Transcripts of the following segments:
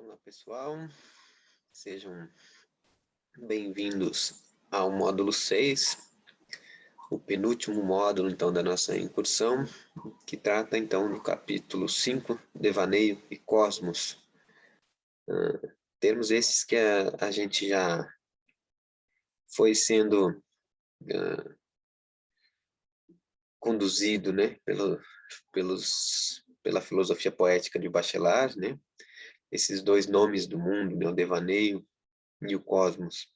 Olá, pessoal. Sejam bem-vindos ao módulo 6, o penúltimo módulo, então, da nossa incursão, que trata, então, do capítulo 5, Devaneio e Cosmos. Termos esses que a gente já foi sendo conduzido, né, pela filosofia poética de Bachelard, né? Esses dois nomes do mundo, né, o devaneio e o cosmos.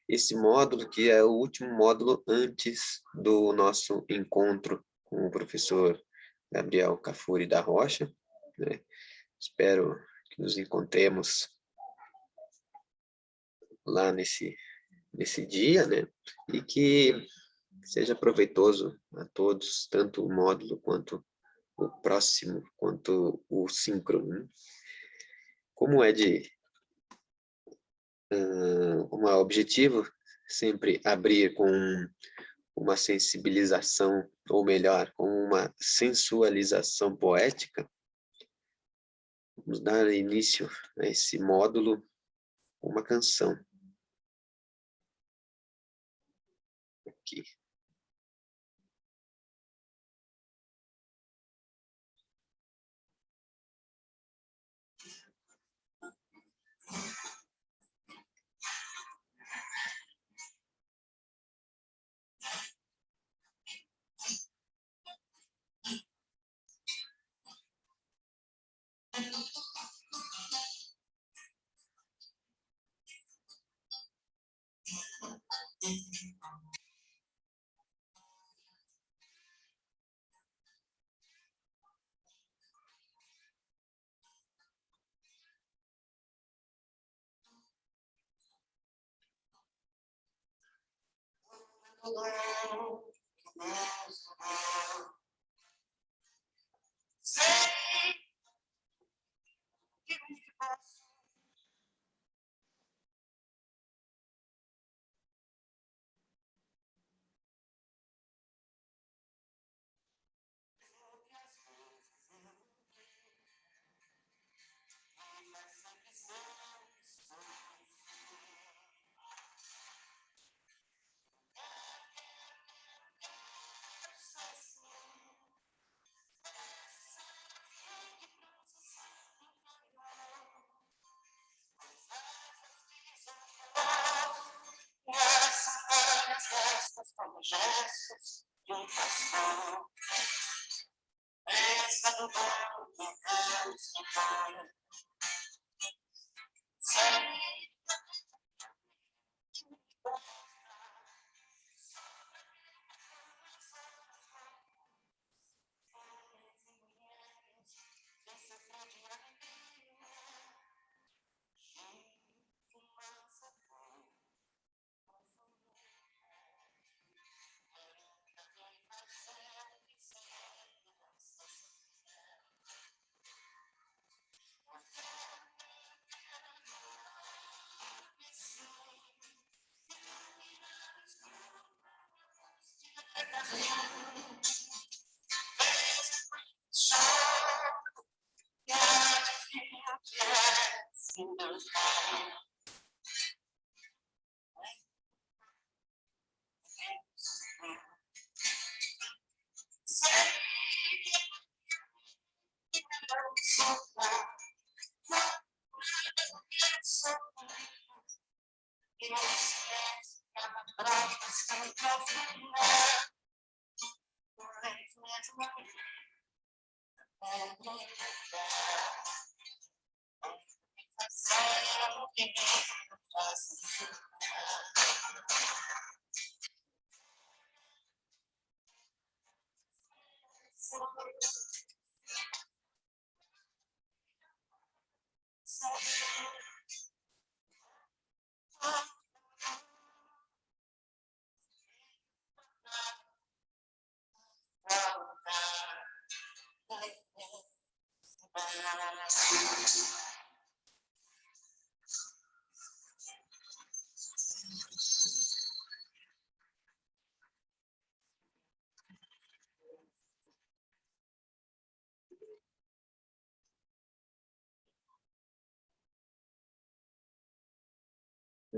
Esse módulo que é o último módulo antes do nosso encontro com o professor Gabriel Cafuri da Rocha, né? Espero que nos encontremos lá nesse dia, né? E que seja proveitoso a todos, tanto o módulo quanto o próximo, quanto o síncrono, né? Como é como é objetivo, sempre abrir com uma sensibilização, ou melhor, com uma sensualização poética, vamos dar início a esse módulo com uma canção. Aqui. Como gestos de paixão, pensa no bom que Deus te põe.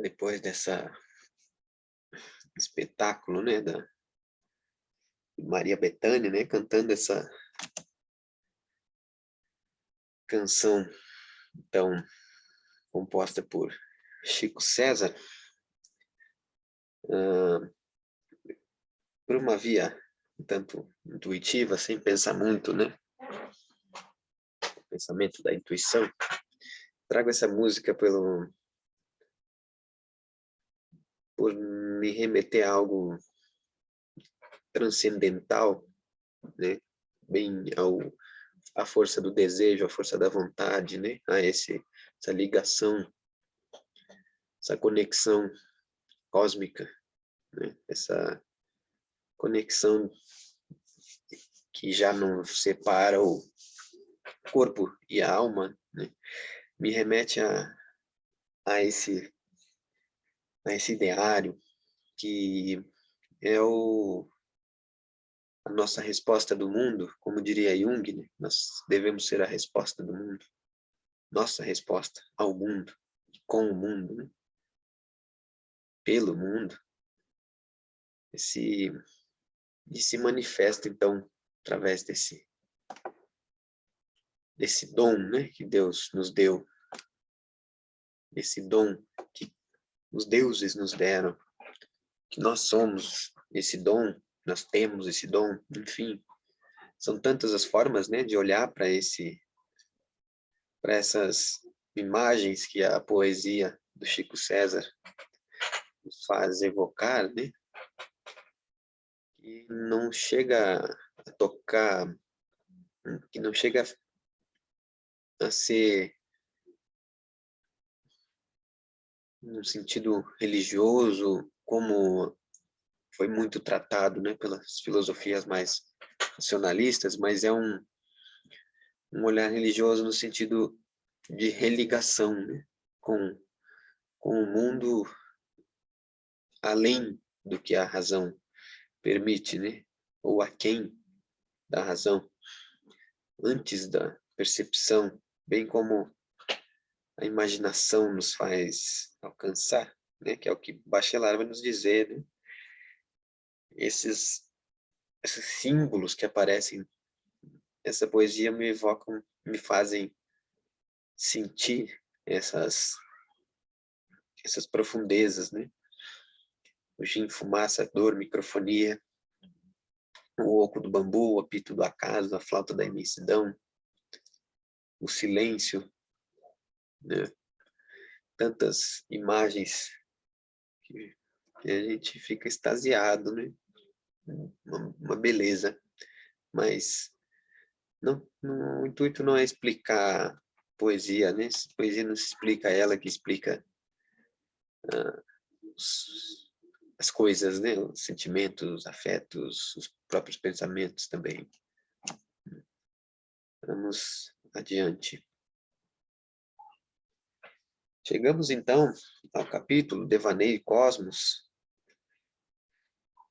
depois dessa espetáculo, né, da Maria Bethânia, né, cantando essa canção, então, composta por Chico César, por uma via um tanto intuitiva, sem pensar muito, né, pensamento da intuição, trago essa música por me remeter a algo transcendental, né, bem à força do desejo, à força da vontade, né, a essa ligação, essa conexão cósmica, né, essa conexão que já não separa o corpo e a alma, né, me remete a esse ideário que é a nossa resposta do mundo, como diria Jung, né? Nós devemos ser a resposta do mundo, nossa resposta ao mundo, com o mundo, né? Pelo mundo, e se manifesta, então, através desse dom, né, que Deus nos deu, esse dom que os deuses nos deram, que nós somos esse dom, nós temos esse dom, enfim, são tantas as formas, né, de olhar para essas imagens que a poesia do Chico César nos faz evocar, né, que não chega a tocar, que não chega a ser num sentido religioso, como foi muito tratado, né, pelas filosofias mais racionalistas, mas é um olhar religioso no sentido de religação, né, com o mundo além do que a razão permite, né, ou aquém da razão, antes da percepção, bem como a imaginação nos faz alcançar, né, que é o que Bachelard vai nos dizer, né, esses símbolos que aparecem nessa poesia me evocam, me fazem sentir essas profundezas, né? O gin, fumaça, dor, microfonia, o oco do bambu, o apito do acaso, a flauta da imensidão, o silêncio, né? Tantas imagens que a gente fica extasiado, né? Uma beleza, mas o intuito não é explicar poesia, né? Poesia não se explica ela, que explica as coisas, né? Os sentimentos, os afetos, os próprios pensamentos também. Vamos adiante. Chegamos então ao capítulo Devaneio e Cosmos,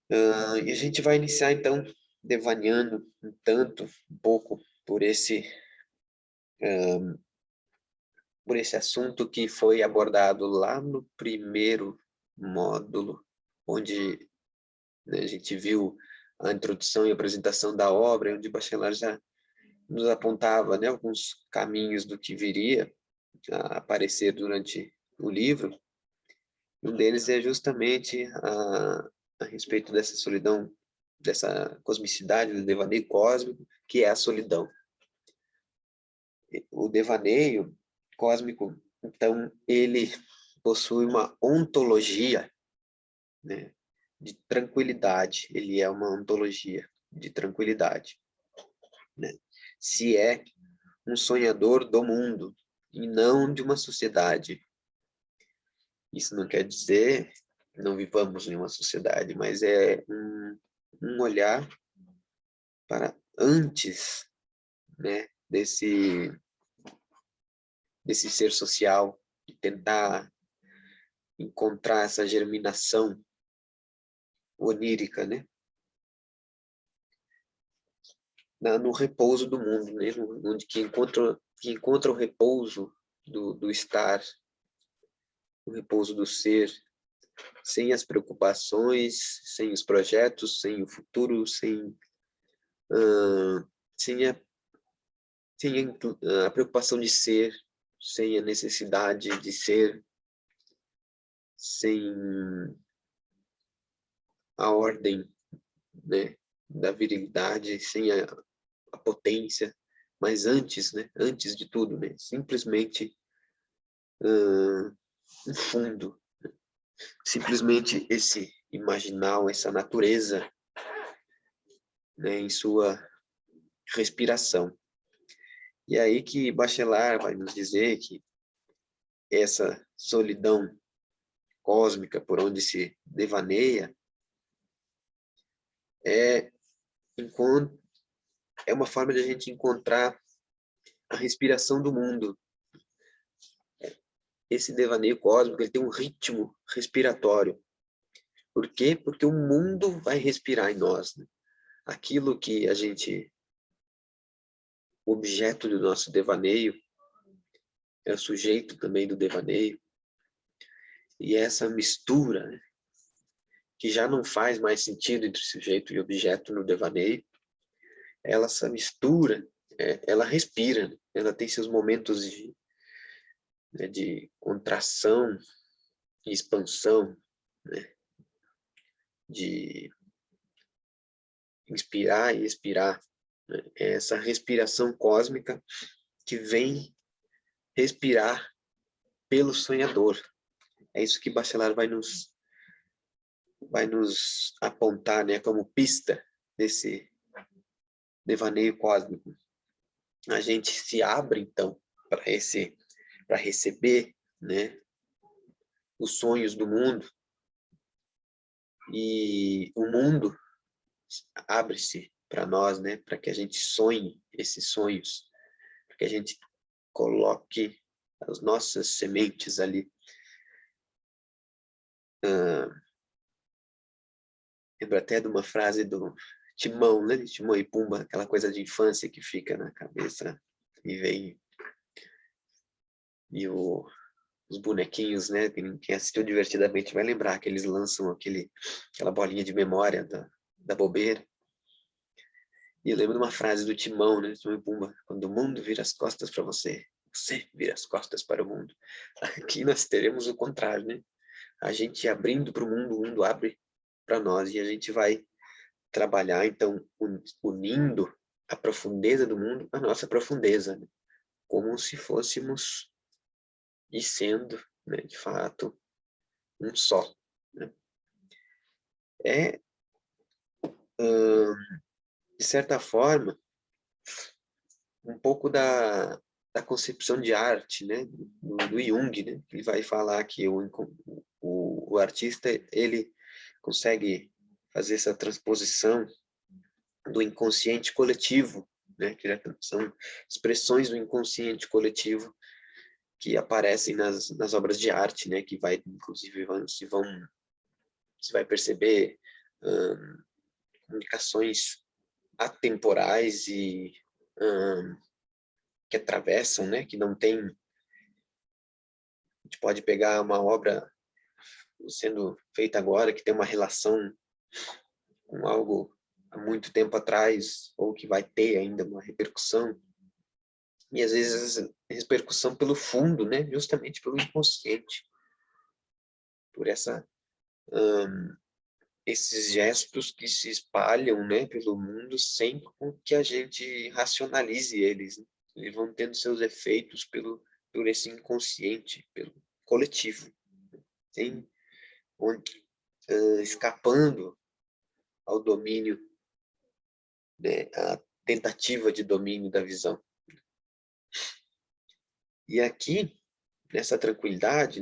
e a gente vai iniciar então devaneando um pouco por esse assunto que foi abordado lá no primeiro módulo, onde, né, a gente viu a introdução e apresentação da obra, onde Bachelard já nos apontava, né, alguns caminhos do que viria a aparecer durante o livro. Um deles é justamente a respeito dessa solidão, dessa cosmicidade, do devaneio cósmico, que é a solidão. O devaneio cósmico, então, ele possui uma ontologia, né, de tranquilidade. Ele é uma ontologia de tranquilidade, né? Se é um sonhador do mundo e não de uma sociedade. Isso não quer dizer que não vivamos em uma sociedade, mas é um olhar para antes, né, desse ser social, e tentar encontrar essa germinação onírica, né, no repouso do mundo, né, onde que encontra o repouso do estar o repouso do ser, sem as preocupações, sem os projetos, sem o futuro, sem a preocupação de ser, sem a necessidade de ser, sem a ordem, né, da virilidade, sem a potência, mas antes, né, antes de tudo, né, simplesmente um fundo, simplesmente esse imaginal, essa natureza, né, em sua respiração. E aí que Bachelard vai nos dizer que essa solidão cósmica por onde se devaneia é uma forma de a gente encontrar a respiração do mundo. Esse devaneio cósmico, ele tem um ritmo respiratório. Por quê? Porque o mundo vai respirar em nós, né? Aquilo que a gente, o objeto do nosso devaneio, é o sujeito também do devaneio. E essa mistura, né, que já não faz mais sentido entre sujeito e objeto no devaneio, essa mistura, ela respira, né? Ela tem seus momentos de contração e expansão, né? De inspirar e expirar, né? É essa respiração cósmica que vem respirar pelo sonhador. É isso que Bachelard vai nos apontar, né, como pista desse devaneio cósmico. A gente se abre, então, para receber, né, os sonhos do mundo, e o mundo abre-se para nós, né, para que a gente sonhe esses sonhos, para que a gente coloque as nossas sementes ali. Lembro até de uma frase do Timão, né, Timão e Pumba, aquela coisa de infância que fica na cabeça e vem. E os bonequinhos, né, quem assistiu Divertidamente vai lembrar que eles lançam aquela bolinha de memória da bobeira. E eu lembro de uma frase do Timão, né, Timão e Pumba: quando o mundo vira as costas para você, você vira as costas para o mundo. Aqui nós teremos o contrário, né? A gente abrindo para o mundo abre para nós, e a gente vai trabalhar, então, unindo a profundeza do mundo à nossa profundeza, né? Como se fôssemos e sendo, né, de fato, um só, né? É, de certa forma, um pouco da concepção de arte, né, do Jung, né? Ele vai falar que o artista, ele consegue fazer essa transposição do inconsciente coletivo, né, que são expressões do inconsciente coletivo que aparecem nas obras de arte, né, que vai, inclusive, você vai perceber comunicações atemporais e que atravessam, né, que não tem. A gente pode pegar uma obra sendo feita agora que tem uma relação com algo há muito tempo atrás, ou que vai ter ainda uma repercussão, e às vezes essa repercussão pelo fundo, né, justamente pelo inconsciente, por esses gestos que se espalham, né, pelo mundo sem que a gente racionalize eles, né? Eles vão tendo seus efeitos por esse inconsciente, pelo coletivo, sem, escapando ao domínio, né, a tentativa de domínio da visão. E aqui, nessa tranquilidade,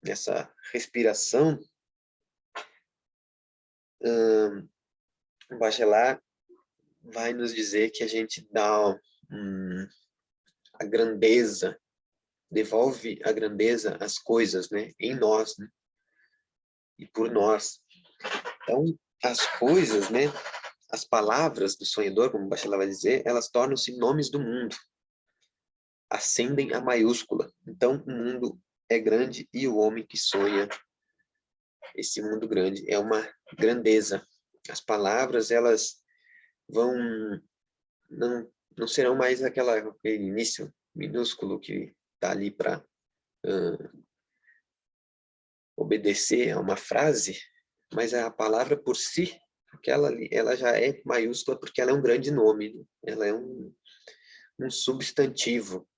nessa respiração, Bachelard vai nos dizer que a gente dá a grandeza, devolve a grandeza às coisas, né, em nós, né, e por nós. Então, as coisas, né, as palavras do sonhador, como Bachelard vai dizer, elas tornam-se nomes do mundo, ascendem a maiúscula. Então, o mundo é grande e o homem que sonha esse mundo grande. É uma grandeza. As palavras, elas vão... não serão mais aquele início minúsculo que está ali para obedecer a uma frase, mas a palavra por si, aquela ali, ela já é maiúscula porque ela é um grande nome, né? Ela é um substantivo.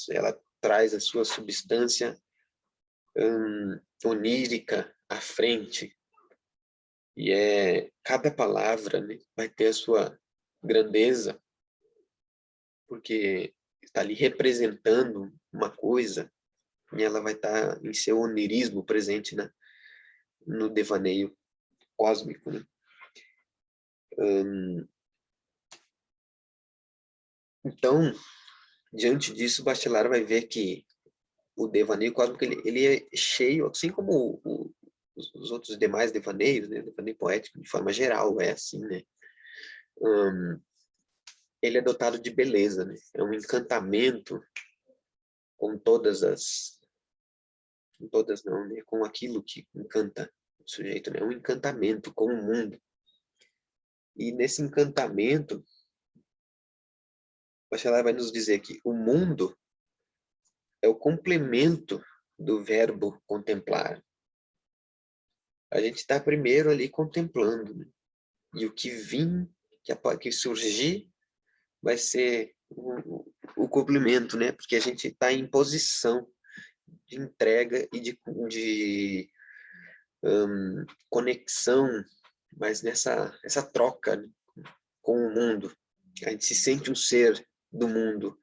Ela traz a sua substância onírica à frente. E cada palavra, né, vai ter a sua grandeza, porque está ali representando uma coisa, e ela vai estar em seu onirismo presente, né, no devaneio cósmico. Né? Então, diante disso, o Bachelard vai ver que o devaneio cósmico ele é cheio, assim como os outros demais devaneios, né? O devaneio poético, de forma geral, é assim, né? Ele é dotado de beleza, né? É um encantamento com todas não, né? Com aquilo que encanta o sujeito, né? É um encantamento com o mundo. E nesse encantamento, o Bachelard vai nos dizer que o mundo é o complemento do verbo contemplar. A gente está primeiro ali contemplando, né? E o que vir, que surgir, vai ser o complemento, né? Porque a gente está em posição de entrega e de conexão, mas essa troca, né, com o mundo. A gente se sente um ser do mundo,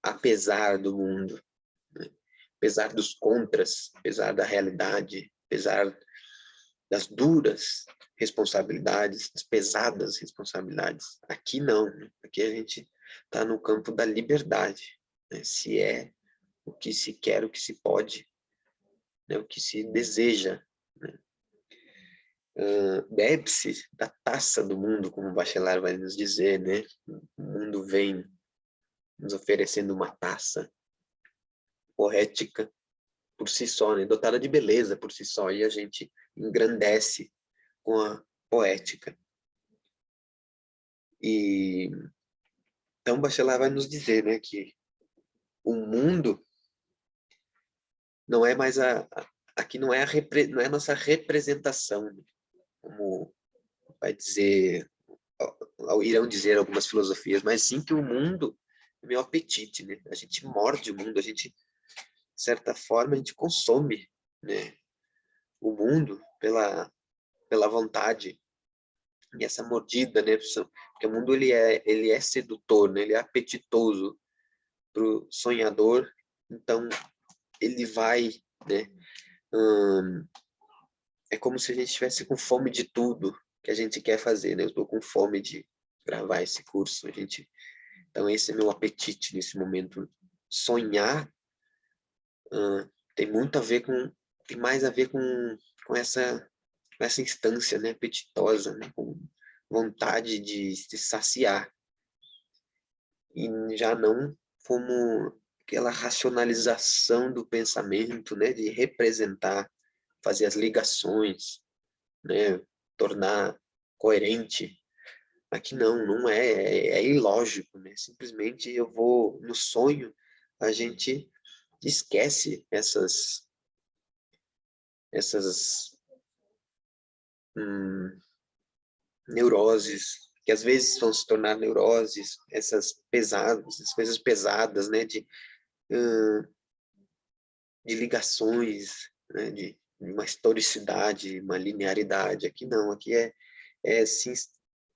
apesar do mundo, né? Apesar dos contras, apesar da realidade, apesar das duras responsabilidades, das pesadas responsabilidades. Aqui não, né? Aqui a gente está no campo da liberdade, né? Se é o que se quer, o que se pode, né? O que se deseja, né? Bebe-se da taça do mundo, como o Bachelard vai nos dizer, né? O mundo vem nos oferecendo uma taça poética por si só, né? Dotada de beleza por si só, e a gente engrandece com a poética. E então Bachelard vai nos dizer, né, que o mundo não é mais aqui não é não é a nossa representação, né? Como vai dizer, irão dizer algumas filosofias, mas sim que o mundo é meu apetite, né? A gente morde o mundo, a gente, de certa forma, a gente consome, né, o mundo pela vontade. E essa mordida, né, porque o mundo ele é sedutor, né? Ele é apetitoso para o sonhador, então ele vai, né, é como se a gente estivesse com fome de tudo que a gente quer fazer, né? Eu estou com fome de gravar esse curso, então esse é meu apetite nesse momento. Sonhar tem muito a ver tem mais a ver com essa instância, né, apetitosa, né, com vontade de se saciar, e já não como aquela racionalização do pensamento, né, de representar, fazer as ligações, né, tornar coerente. Aqui não é ilógico, né? Simplesmente eu vou no sonho, a gente esquece essas neuroses, que às vezes vão se tornar neuroses, essas coisas pesadas, né, de ligações, né, de uma historicidade, uma linearidade. Aqui não, aqui é se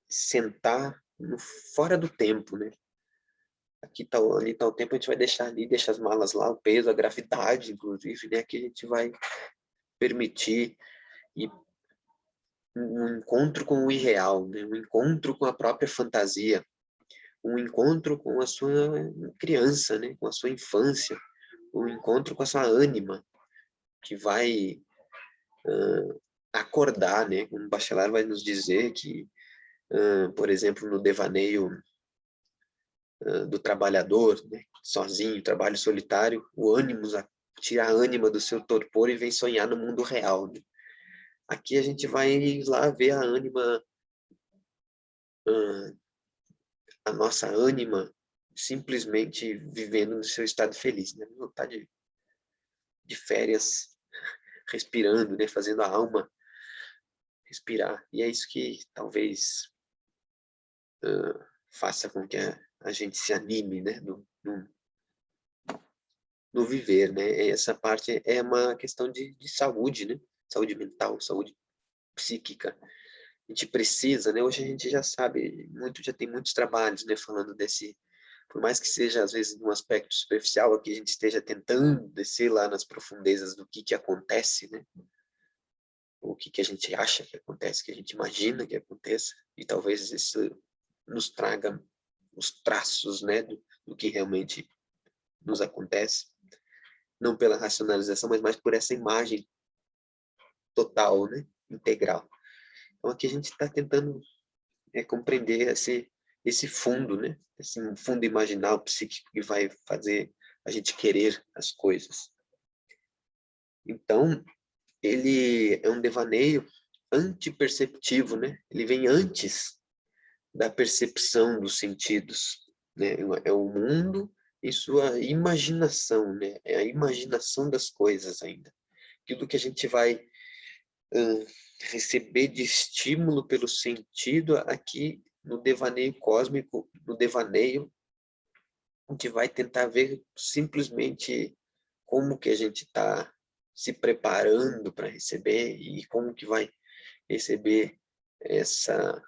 sentar fora do tempo, né? Aqui tá, ali tá o tempo, a gente vai deixar ali, deixa as malas lá, o peso, a gravidade, inclusive, né? Aqui a gente vai permitir um encontro com o irreal, né? Um encontro com a própria fantasia, um encontro com a sua criança, né? Com a sua infância, um encontro com a sua ânima, que vai acordar, né? Como o Bachelard vai nos dizer que, por exemplo, no devaneio do trabalhador, né? Sozinho, trabalho solitário, o ânimos tira a ânima do seu torpor e vem sonhar no mundo real, né? Aqui a gente vai lá ver a ânima, a nossa ânima simplesmente vivendo no seu estado feliz, né? Não tá de férias, respirando, né? Fazendo a alma respirar. E é isso que talvez faça com que a gente se anime, né? No viver, né? Essa parte é uma questão de saúde, né? Saúde mental, saúde psíquica. A gente precisa, né? Hoje a gente já sabe, já tem muitos trabalhos, né? Falando desse, por mais que seja às vezes num aspecto superficial, aqui a gente esteja tentando descer lá nas profundezas do que acontece, né? O que a gente acha que acontece, que a gente imagina que aconteça, e talvez isso nos traga os traços, né? Do que realmente nos acontece, não pela racionalização, mas mais por essa imagem total, né? Integral. Então aqui a gente está tentando compreender esse fundo, né? Esse fundo imaginal, psíquico, que vai fazer a gente querer as coisas. Então, ele é um devaneio antiperceptivo, né? Ele vem antes da percepção dos sentidos, né? É o mundo e sua imaginação, né? É a imaginação das coisas ainda. Aquilo que a gente vai receber de estímulo pelo sentido aqui no devaneio cósmico, no devaneio, a gente vai tentar ver simplesmente como que a gente está se preparando para receber e como que vai receber essa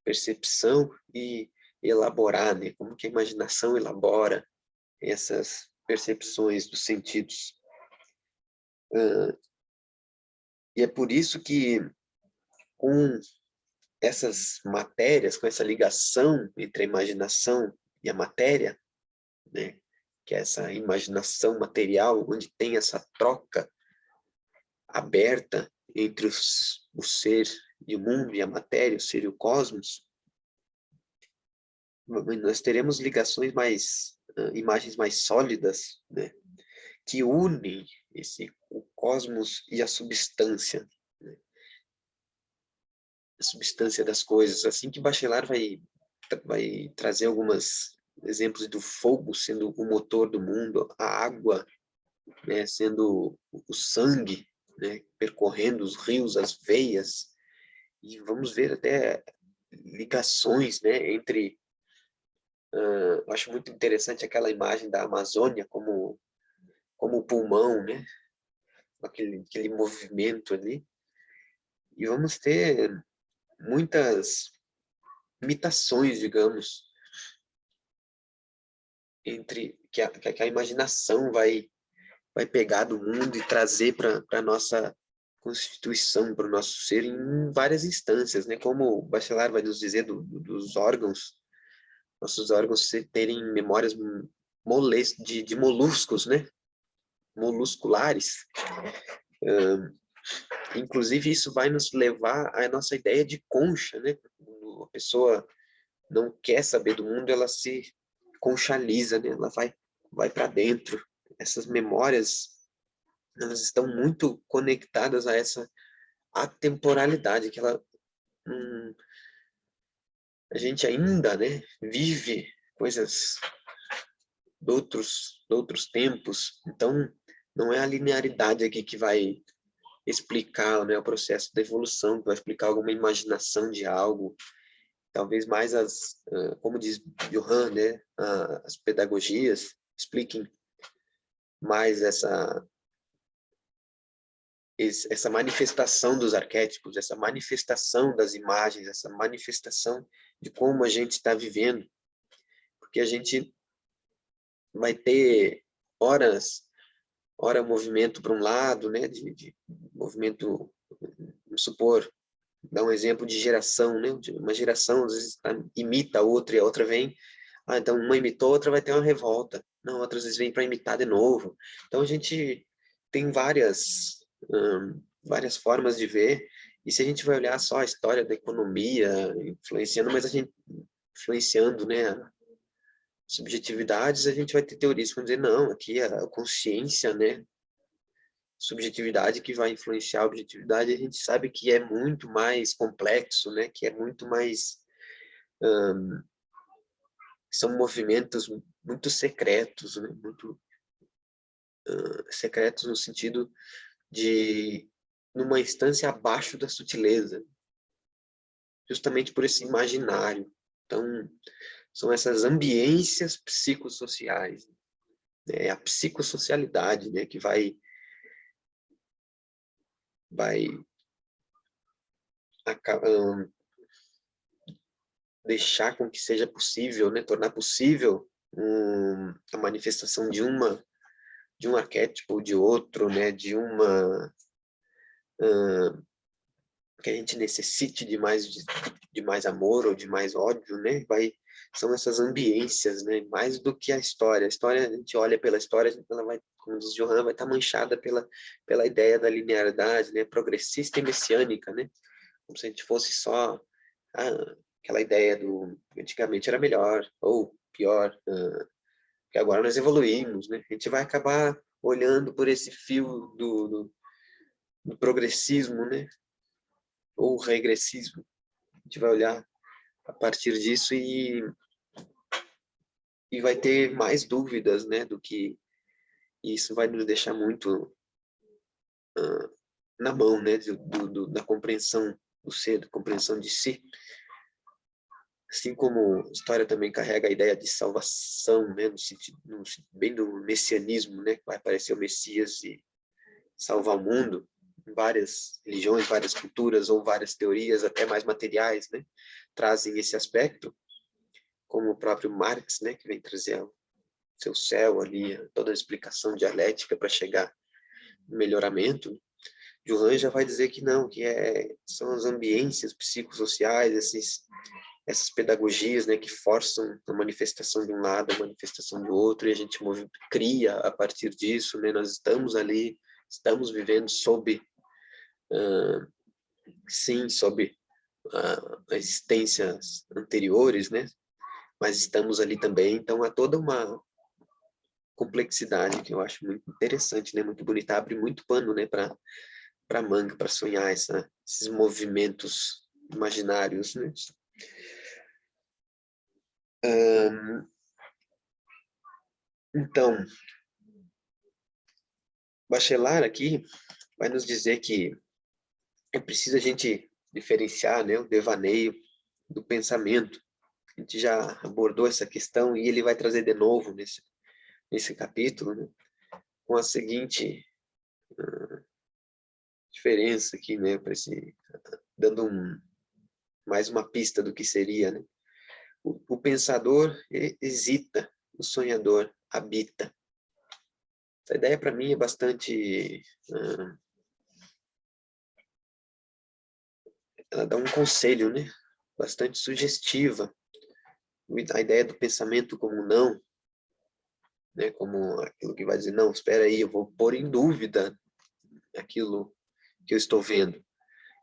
percepção e elaborar, né? Como que a imaginação elabora essas percepções dos sentidos. E é por isso que com essas matérias, com essa ligação entre a imaginação e a matéria, né? Que é essa imaginação material, onde tem essa troca aberta entre o ser e o mundo, e a matéria, o ser e o cosmos, nós teremos ligações imagens mais sólidas, né? Que unem o cosmos e a substância, né? A substância das coisas. Assim que Bachelard vai trazer alguns exemplos do fogo sendo o motor do mundo, a água, né, sendo o sangue, né, percorrendo os rios, as veias, e vamos ver até ligações, né, entre... eu acho muito interessante aquela imagem da Amazônia como o pulmão, né, aquele movimento ali, e vamos ter muitas imitações, digamos, entre que a imaginação vai pegar do mundo e trazer para a nossa constituição, para o nosso ser em várias instâncias, né? Como o Bachelard vai nos dizer dos órgãos, nossos órgãos terem memórias de moluscos, né? Molusculares. Inclusive, isso vai nos levar à nossa ideia de concha, né? Quando a pessoa não quer saber do mundo, ela se conchaliza, né? Ela vai para dentro. Essas memórias, elas estão muito conectadas a essa atemporalidade que a gente ainda, né, vive coisas de outros tempos. Então, não é a linearidade aqui que vai explicar, né, o processo da evolução, que vai explicar alguma imaginação de algo. Talvez mais como diz Johann, né, as pedagogias expliquem mais essa manifestação dos arquétipos, essa manifestação das imagens, essa manifestação de como a gente está vivendo, porque a gente vai ter ora movimento para um lado, né, de movimento, vamos supor, dar um exemplo de geração, né, uma geração às vezes imita a outra e a outra vem, então uma imitou, a outra vai ter uma revolta, não, outras vezes vem para imitar de novo. Então a gente tem várias formas de ver, e se a gente vai olhar só a história da economia influenciando, mas a gente influenciando, né, subjetividades, a gente vai ter teorias que vão dizer, não, aqui a consciência, né, subjetividade que vai influenciar a objetividade, a gente sabe que é muito mais complexo, né? Que é muito mais... são movimentos muito secretos, né? Muito secretos no sentido de numa instância abaixo da sutileza, justamente por esse imaginário. Então, são essas ambiências psicossociais, né? A psicossocialidade, né? Que vai deixar com que seja possível, né? Tornar possível a manifestação de um arquétipo ou de outro, né? Que a gente necessite de mais amor ou de mais ódio, né? São essas ambiências, né? Mais do que a história. A história, a gente olha pela história, ela vai, como diz Johann, vai estar manchada pela ideia da linearidade, né? Progressista e messiânica, né? Como se a gente fosse só aquela ideia do antigamente era melhor ou pior, que agora nós evoluímos, né? A gente vai acabar olhando por esse fio do progressismo, né? Ou regressismo. A gente vai olhar a partir disso e vai ter mais dúvidas, né? Do que isso vai nos deixar muito na mão, né? Da compreensão do ser, da compreensão de si. Assim como a história também carrega a ideia de salvação, né? Bem do messianismo, né? Vai aparecer o Messias e salvar o mundo. Várias religiões, várias culturas ou várias teorias, até mais materiais, né? Trazem esse aspecto, como o próprio Marx, né? Que vem trazer o seu céu ali, toda a explicação dialética para chegar no melhoramento. Johann já vai dizer que não, que são as ambiências psicossociais, essas pedagogias, né, que forçam a manifestação de um lado, a manifestação do outro, e a gente cria a partir disso, né, nós estamos ali, estamos vivendo sob existências anteriores, né, mas estamos ali também, então há toda uma complexidade que eu acho muito interessante, né, muito bonita, abre muito pano, né, para manga, para sonhar esses movimentos imaginários, né. Então, Bachelard aqui vai nos dizer que é preciso a gente diferenciar, né, o devaneio do pensamento. A gente já abordou essa questão e ele vai trazer de novo nesse capítulo, né, com a seguinte diferença aqui, né, dando mais uma pista do que seria, né. O pensador hesita, o sonhador habita. Essa ideia para mim é bastante... ela dá um conselho, né, bastante sugestiva. A ideia do pensamento como não, né, como aquilo que vai dizer, não, espera aí, eu vou pôr em dúvida aquilo que eu estou vendo.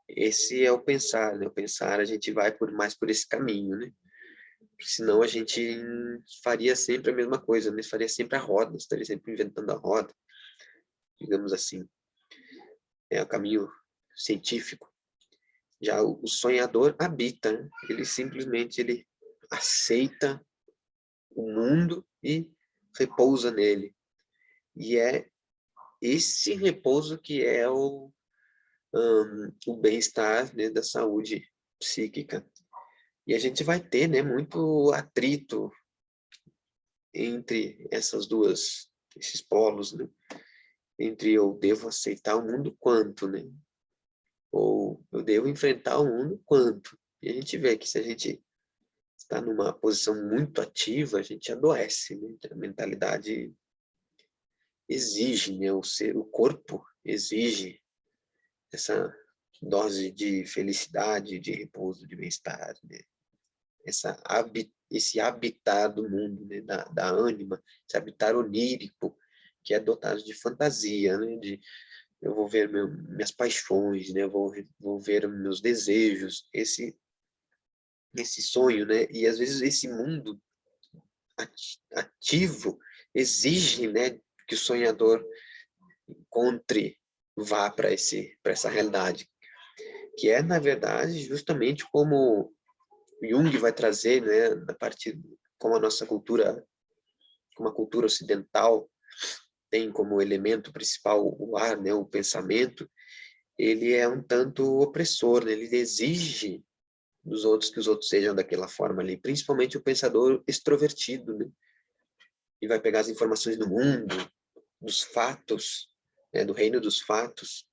Esse é o pensar, né? O pensar a gente vai mais por esse caminho, né? Senão a gente faria sempre a mesma coisa, né? Faria sempre a roda, estaria sempre inventando a roda, digamos assim. É o caminho científico. Já o sonhador habita, né? Ele simplesmente aceita o mundo e repousa nele. E é esse repouso que é o bem-estar, né, da saúde psíquica. E a gente vai ter, né, muito atrito entre esses polos, né? Entre eu devo aceitar o mundo quanto, né? Ou eu devo enfrentar o mundo quanto. E a gente vê que se a gente está numa posição muito ativa, a gente adoece, né? A mentalidade exige, né? O corpo exige essa dose de felicidade, de repouso, de bem-estar, né? Esse habitar do mundo, né? da ânima, esse habitar onírico, que é dotado de fantasia, né? Eu vou ver minhas paixões, né? Eu vou ver meus desejos, esse sonho, né? E às vezes esse mundo ativo exige, né, que o sonhador encontre vá para essa realidade, que é, na verdade, justamente como Jung vai trazer, né, a partir como a nossa cultura, como a cultura ocidental tem como elemento principal o ar, né, o pensamento, ele é um tanto opressor, né? Ele exige dos outros que os outros sejam daquela forma ali, principalmente o pensador extrovertido, né? E vai pegar as informações do mundo, dos fatos, né, do reino dos fatos,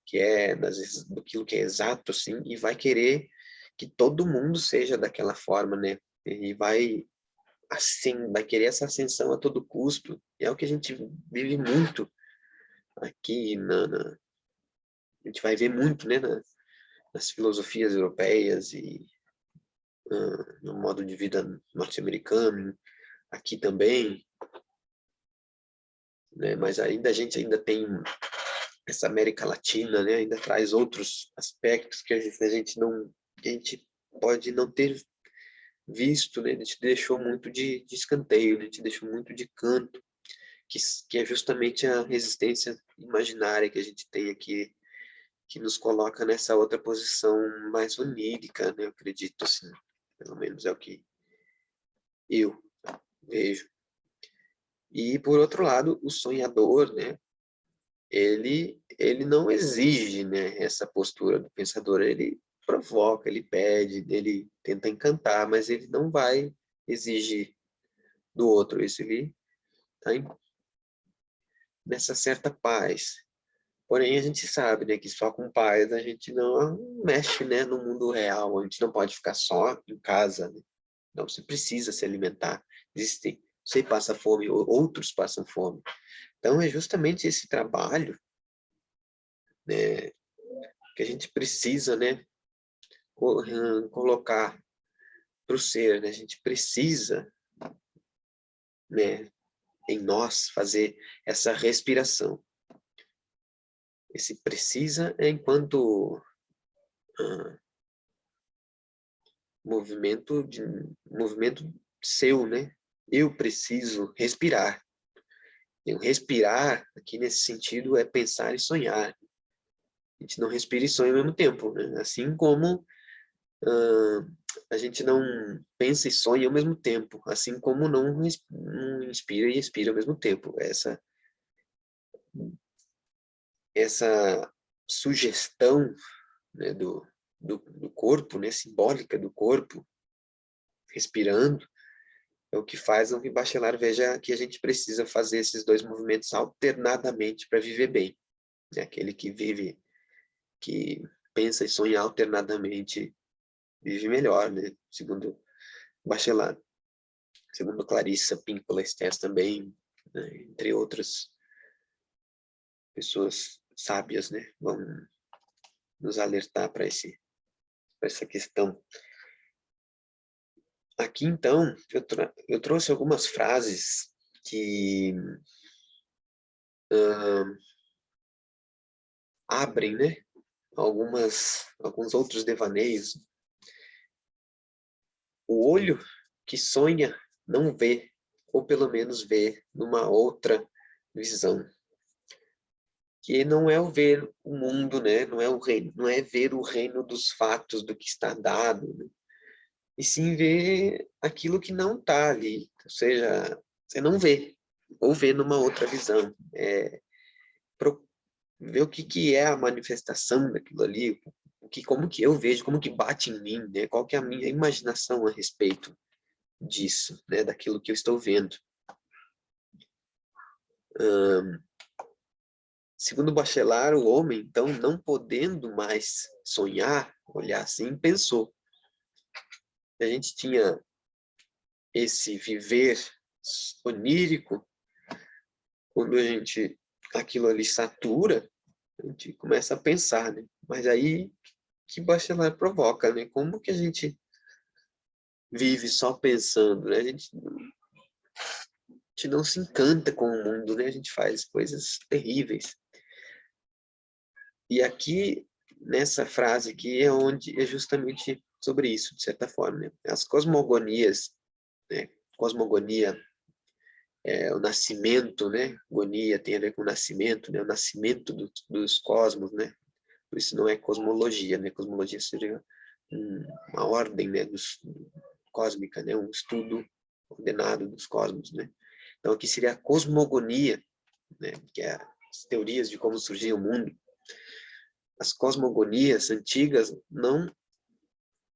que é daquilo que é exato, assim, e vai querer que todo mundo seja daquela forma, né? E vai querer essa ascensão a todo custo. E é o que a gente vive muito aqui a gente vai ver muito, né, nas filosofias europeias e no modo de vida norte-americano, aqui também, né? Mas ainda a gente ainda tem essa América Latina, né? Ainda traz outros aspectos que a gente pode não ter visto, né? A gente deixou muito de escanteio, a gente deixou muito de canto, que é justamente a resistência imaginária que a gente tem aqui, que nos coloca nessa outra posição mais onírica, né? Eu acredito, assim, pelo menos é o que eu vejo. E, por outro lado, o sonhador, né? Ele não exige, né, essa postura do pensador, ele provoca, ele pede, ele tenta encantar, mas ele não vai exigir do outro, isso ele está nessa certa paz. Porém, a gente sabe, né, que só com paz a gente não mexe, né, no mundo real, a gente não pode ficar só em casa, né? Não, você precisa se alimentar. Você passa fome, outros passam fome. Então, é justamente esse trabalho, né, que a gente precisa, né, colocar para o ser, né? A gente precisa, né, em nós fazer essa respiração. Esse precisa é enquanto ah, movimento seu, né? Eu preciso respirar. E o respirar, aqui nesse sentido, é pensar e sonhar. A gente não respira e sonha ao mesmo tempo, né? Assim como a gente não pensa e sonha ao mesmo tempo, assim como não inspira e expira ao mesmo tempo. Essa sugestão, né, do corpo, né, simbólica do corpo, respirando, é o que faz com que Bachelard veja que a gente precisa fazer esses dois movimentos alternadamente para viver bem. É aquele que vive, que pensa e sonha alternadamente, vive melhor, né? Segundo Bachelard. Segundo Clarissa Pinkola Estés também, né? Entre outras pessoas sábias, né? Vão nos alertar para essa questão. Aqui, então, eu trouxe algumas frases que abrem, né, alguns outros devaneios. O olho que sonha não vê, ou pelo menos vê numa outra visão. Que não é o ver o mundo, né? Não é o reino, não é ver o reino dos fatos, do que está dado, né? E sim ver aquilo que não está ali. Ou seja, você não vê, ou vê numa outra visão. Ver o que é a manifestação daquilo ali, como que eu vejo, como que bate em mim, né? Qual que é a minha imaginação a respeito disso, né? Daquilo que eu estou vendo. Segundo Bachelard, o homem, então, não podendo mais sonhar, olhar assim, pensou. A gente tinha esse viver onírico, quando aquilo ali satura, a gente começa a pensar, né? Mas aí que Bachelard provoca, né? Como que a gente vive só pensando, né? A gente não se encanta com o mundo, né? A gente faz coisas terríveis. E aqui, nessa frase aqui, é justamente sobre isso, de certa forma, né? As cosmogonias, né? Cosmogonia o nascimento, né? Gonia tem a ver com o nascimento, né? O nascimento dos cosmos, né? Isso não é cosmologia, né? Cosmologia seria uma ordem, né? Cósmica, né? Um estudo ordenado dos cosmos, né? Então aqui seria a cosmogonia, né? Que é as teorias de como surgia o mundo. As cosmogonias antigas não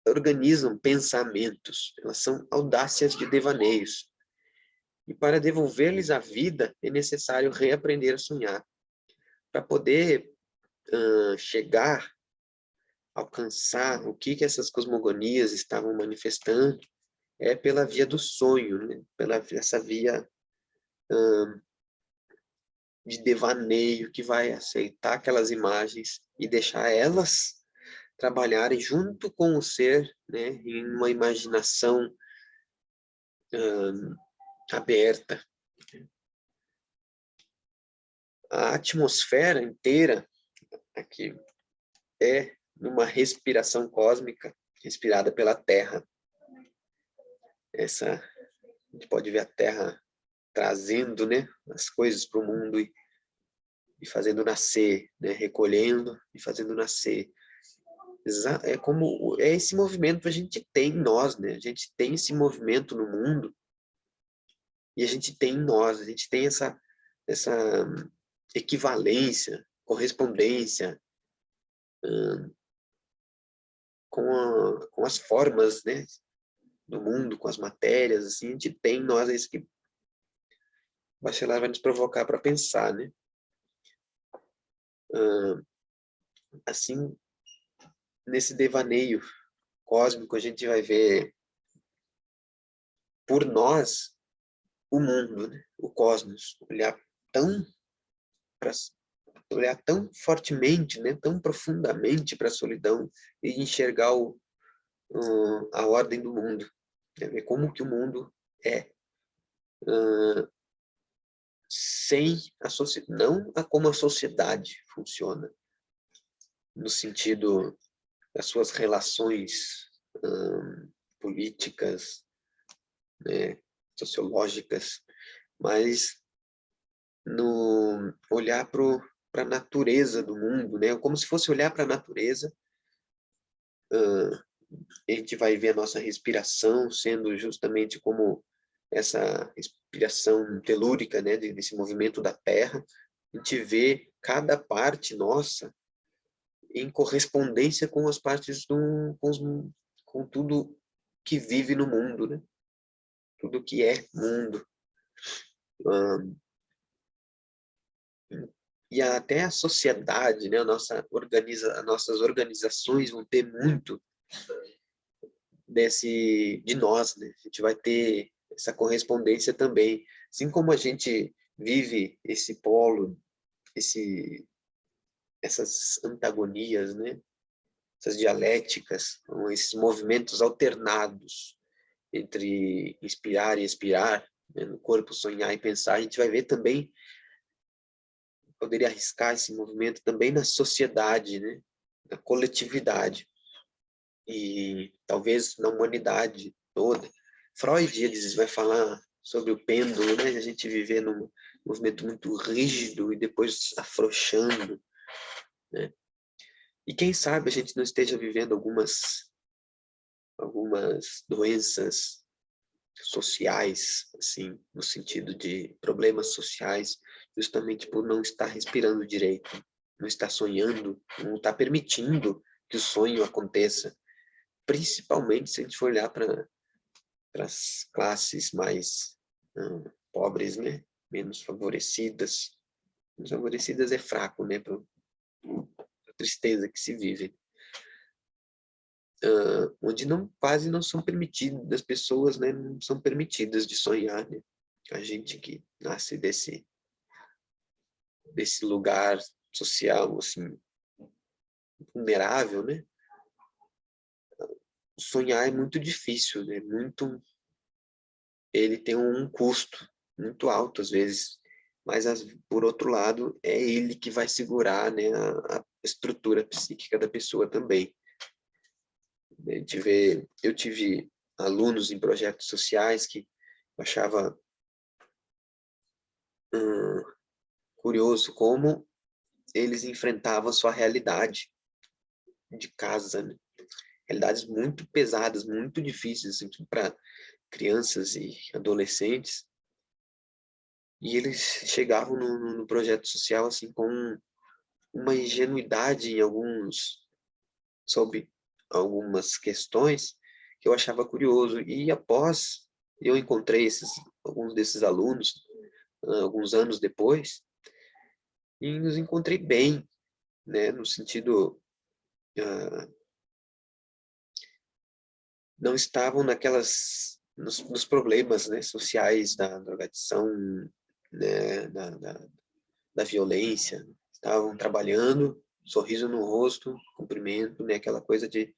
organizam pensamentos, elas são audácias de devaneios. E para devolver-lhes a vida, é necessário reaprender a sonhar. Para poder chegar, alcançar o que essas cosmogonias estavam manifestando, é pela via do sonho, né? Essa via de devaneio que vai aceitar aquelas imagens e deixar elas trabalharem junto com o ser, né? Em uma imaginação aberta. A atmosfera inteira aqui é numa respiração cósmica respirada pela Terra. A gente pode ver a Terra trazendo, né, as coisas para o mundo e fazendo nascer, né, recolhendo e fazendo nascer. É esse movimento que a gente tem em nós, né? A gente tem esse movimento no mundo e a gente tem em nós, a gente tem essa equivalência, correspondência com as formas, né, do mundo, com as matérias, assim, a gente tem em nós isso que o Bachelard vai nos provocar para pensar, né? Assim, nesse devaneio cósmico, a gente vai ver por nós o mundo, né? O cosmos, pra, olhar tão fortemente, né? Tão profundamente para a solidão e enxergar a ordem do mundo, né? Ver como que o mundo é, sem a sociedade, não como a sociedade funciona, no sentido das suas relações políticas, né, sociológicas, mas no olhar para a natureza do mundo, né, como se fosse olhar para a natureza. A gente vai ver a nossa respiração sendo justamente como essa respiração telúrica, né, desse movimento da Terra. A gente vê cada parte nossa em correspondência com as partes com tudo que vive no mundo, né? Tudo que é mundo. E até a sociedade, né? As nossas organizações vão ter muito de nós, né? A gente vai ter essa correspondência também. Assim como a gente vive esse polo, essas antagonias, né? Essas dialéticas, esses movimentos alternados entre inspirar e expirar, né? No corpo sonhar e pensar, a gente vai ver também, poderia arriscar esse movimento também na sociedade, né? Na coletividade e talvez na humanidade toda. Freud, eles vai falar sobre o pêndulo, né? A gente viver num movimento muito rígido e depois afrouxando, né? E quem sabe a gente não esteja vivendo algumas doenças sociais, assim, no sentido de problemas sociais, justamente por não estar respirando direito, não estar sonhando, não estar permitindo que o sonho aconteça, principalmente se a gente for olhar para as classes mais pobres, né? Menos favorecidas. Menos favorecidas é fraco, né? Para a tristeza que se vive. Onde quase não são permitidas, as pessoas, né, não são permitidas de sonhar, né? A gente que nasce desse lugar social, assim, vulnerável, né? Sonhar é muito difícil, né? Ele tem um custo muito alto, às vezes, mas, por outro lado, é ele que vai segurar, né, a estrutura psíquica da pessoa também. Eu tive alunos em projetos sociais que eu achava curioso como eles enfrentavam a sua realidade de casa, né? Realidades muito pesadas, muito difíceis assim, para crianças e adolescentes. E eles chegavam no projeto social assim com uma ingenuidade em sobre algumas questões que eu achava curioso. E após eu encontrei alguns desses alunos, alguns anos depois, e nos encontrei bem, né, no sentido, não estavam nos problemas, né, sociais da drogadição, né, da violência, estavam trabalhando, sorriso no rosto, cumprimento, né, aquela coisa de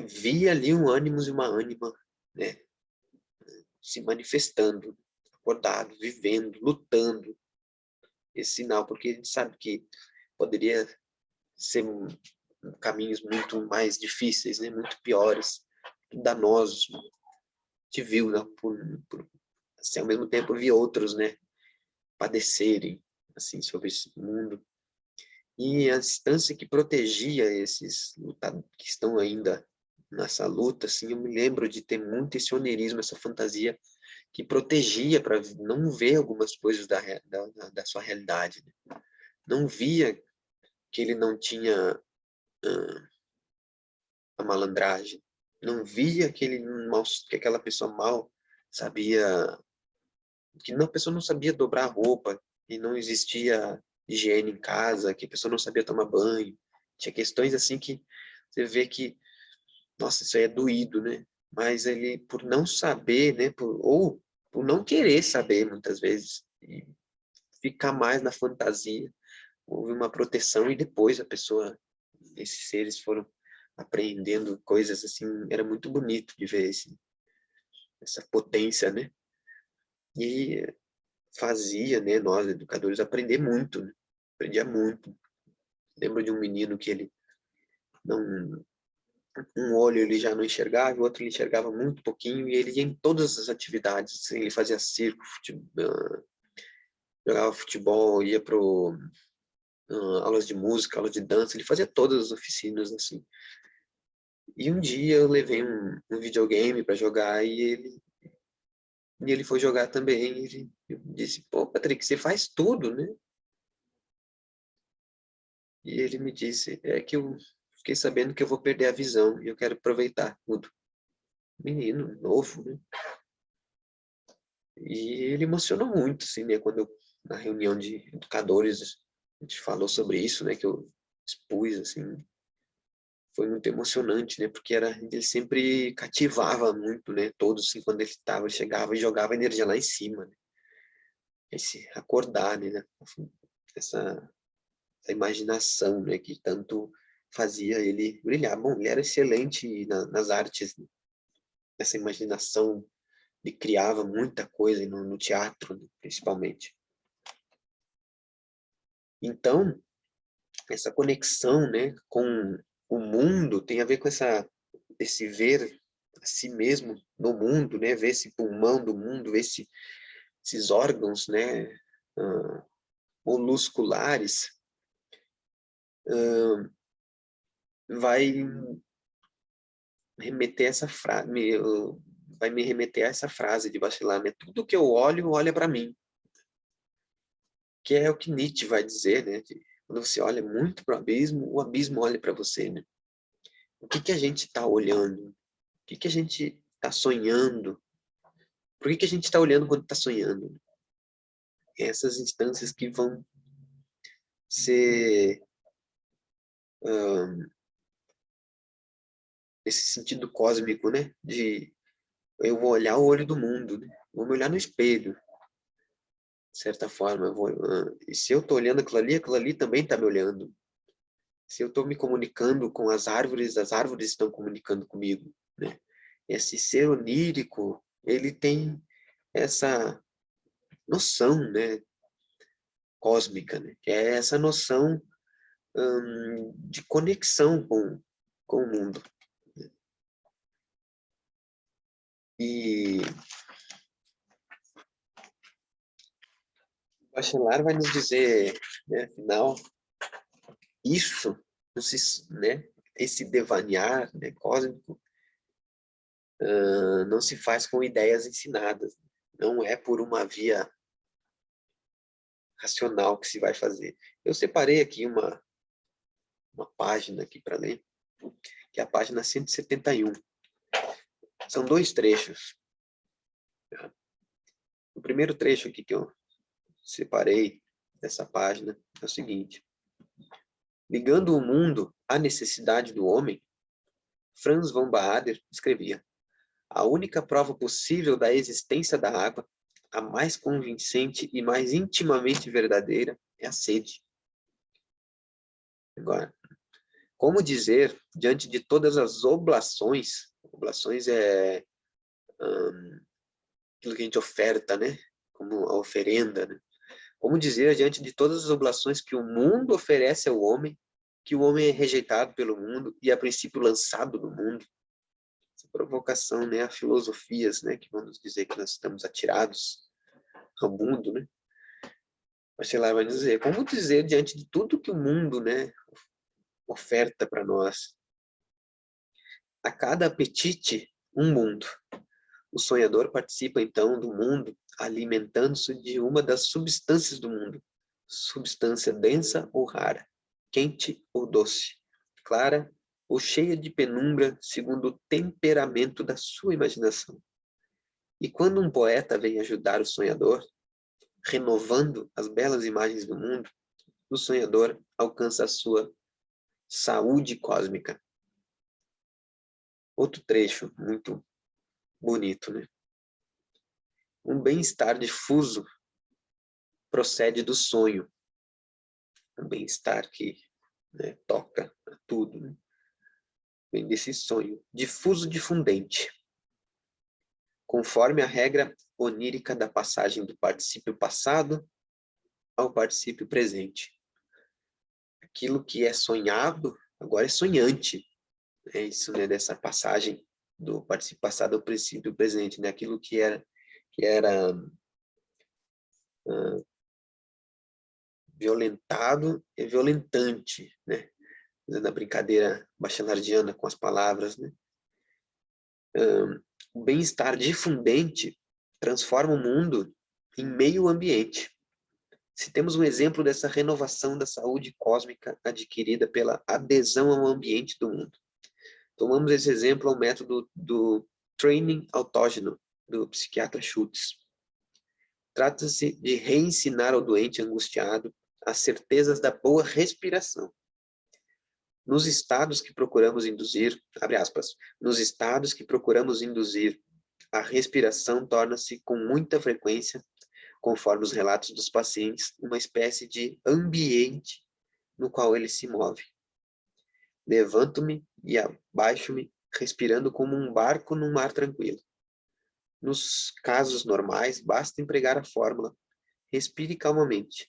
via ali um ânimos e uma ânima, né, se manifestando, acordado, vivendo, lutando, esse sinal, porque a gente sabe que poderia ser caminhos muito mais difíceis, né, muito piores, danosos. A gente viu, né, assim, ao mesmo tempo vi outros, né, padecerem assim sobre esse mundo. E a instância que protegia esses lutadores que estão ainda nessa luta, assim, eu me lembro de ter muito esse oneirismo, essa fantasia que protegia para não ver algumas coisas da sua realidade, né? Não via que ele não tinha a malandragem, não via que aquela pessoa mal sabia, que a pessoa não sabia dobrar a roupa, e não existia higiene em casa, que a pessoa não sabia tomar banho. Tinha questões assim que você vê que, nossa, isso aí é doído, né? Mas ele, por não saber, né, ou por não querer saber, muitas vezes, e ficar mais na fantasia, houve uma proteção e depois a pessoa, esses seres foram apreendendo coisas assim, era muito bonito de ver essa potência, né? E fazia, né, nós educadores aprender muito, né? Aprendia muito. Lembro de um menino que ele não, um olho ele já não enxergava, o outro ele enxergava muito pouquinho, e ele ia em todas as atividades, assim, ele fazia circo, jogava futebol, ia pro aulas de música, aulas de dança, ele fazia todas as oficinas, assim. E um dia eu levei um videogame para jogar e ele foi jogar também. Eu disse, pô, Patrick, você faz tudo, né? E ele me disse, é que eu fiquei sabendo que eu vou perder a visão e eu quero aproveitar tudo. Menino, novo, né? E ele emocionou muito, assim, né? Quando na reunião de educadores, a gente falou sobre isso, né? Que eu expus, assim, foi muito emocionante, né? Porque ele sempre cativava muito, né? Todos, assim, quando ele chegava e jogava energia lá em cima, né? Esse acordar, né? Essa imaginação, né? Que tanto fazia ele brilhar. Bom, ele era excelente nas artes, né? Essa imaginação, ele criava muita coisa no teatro, né? Principalmente. Então, essa conexão, né? Com o mundo tem a ver com esse ver a si mesmo no mundo, né? Ver esse pulmão do mundo, ver esses órgãos, né? Molusculares, vai remeter essa frase, vai me remeter a essa frase de Bachelard, né? Tudo que eu olho, olha para mim. Que é o que Nietzsche vai dizer, né? Que quando você olha muito para o abismo olha para você, né? O que a gente está olhando? O que a gente está sonhando? Por que a gente está olhando quando está sonhando? Essas instâncias que vão ser esse sentido cósmico, né? De eu vou olhar o olho do mundo, né? Vou me olhar no espelho, de certa forma. E se eu estou olhando aquilo ali também está me olhando. Se eu estou me comunicando com as árvores estão comunicando comigo, né? Esse ser onírico, ele tem essa noção, né? Cósmica, né? Que é essa noção de conexão com o mundo. E Bachelard vai nos dizer, né, afinal, isso, né, esse devanear, né, cósmico, não se faz com ideias ensinadas. Não é por uma via racional que se vai fazer. Eu separei aqui uma página aqui para ler, que é a página 171. São 2 trechos. O primeiro trecho aqui que eu separei dessa página é o seguinte: ligando o mundo à necessidade do homem, Franz von Baader escrevia: a única prova possível da existência da água, a mais convincente e mais intimamente verdadeira, é a sede. Agora, como dizer, diante de todas as oblações é aquilo que a gente oferta, né? Como a oferenda, né? Como dizer, diante de todas as oblações que o mundo oferece ao homem, que o homem é rejeitado pelo mundo e, a princípio, lançado do mundo? Essa provocação, né, a filosofias, né, que vão nos dizer que nós estamos atirados ao mundo, né? Mas sei lá, vai dizer, como dizer diante de tudo que o mundo, né, oferta para nós? A cada apetite, um mundo. O sonhador participa, então, do mundo, alimentando-se de uma das substâncias do mundo. Substância densa ou rara, quente ou doce, clara ou cheia de penumbra, segundo o temperamento da sua imaginação. E quando um poeta vem ajudar o sonhador, renovando as belas imagens do mundo, o sonhador alcança a sua saúde cósmica. Outro trecho muito bonito, né? Um bem-estar difuso procede do sonho. Um bem-estar que, né, toca a tudo, né? Vem desse sonho. Difuso difundente. Conforme a regra onírica da passagem do particípio passado ao particípio presente. Aquilo que é sonhado, agora é sonhante. É isso, né, dessa passagem do particípio passado ao particípio presente, né? Aquilo que era violentado é violentante, né? Fazendo a brincadeira bachelardiana com as palavras, né? O bem-estar difundente transforma o mundo em meio ambiente. Se temos um exemplo dessa renovação da saúde cósmica adquirida pela adesão ao ambiente do mundo. Tomamos esse exemplo ao método do training autógeno do psiquiatra Schultz. Trata-se de reensinar ao doente angustiado as certezas da boa respiração. Nos estados que procuramos induzir, abre aspas, nos estados que procuramos induzir, a respiração torna-se com muita frequência, conforme os relatos dos pacientes, uma espécie de ambiente no qual ele se move. Levanto-me e abaixo-me, respirando como um barco num mar tranquilo. Nos casos normais, basta empregar a fórmula: respire calmamente.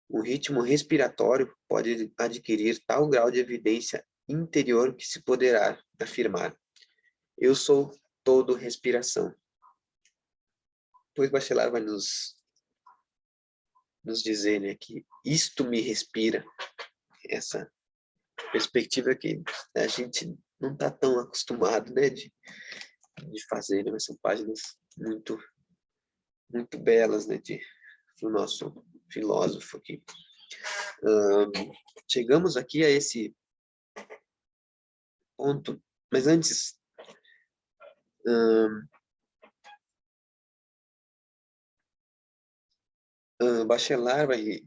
O ritmo respiratório pode adquirir tal grau de evidência interior que se poderá afirmar: eu sou todo respiração. Pois Bachelard vai nos dizer, né, que isto me respira. Essa perspectiva que a gente não está tão acostumado, né, de fazer, né? Mas são páginas muito, muito belas, né, do nosso filósofo aqui. Chegamos aqui a esse ponto, mas antes, Bachelard vai...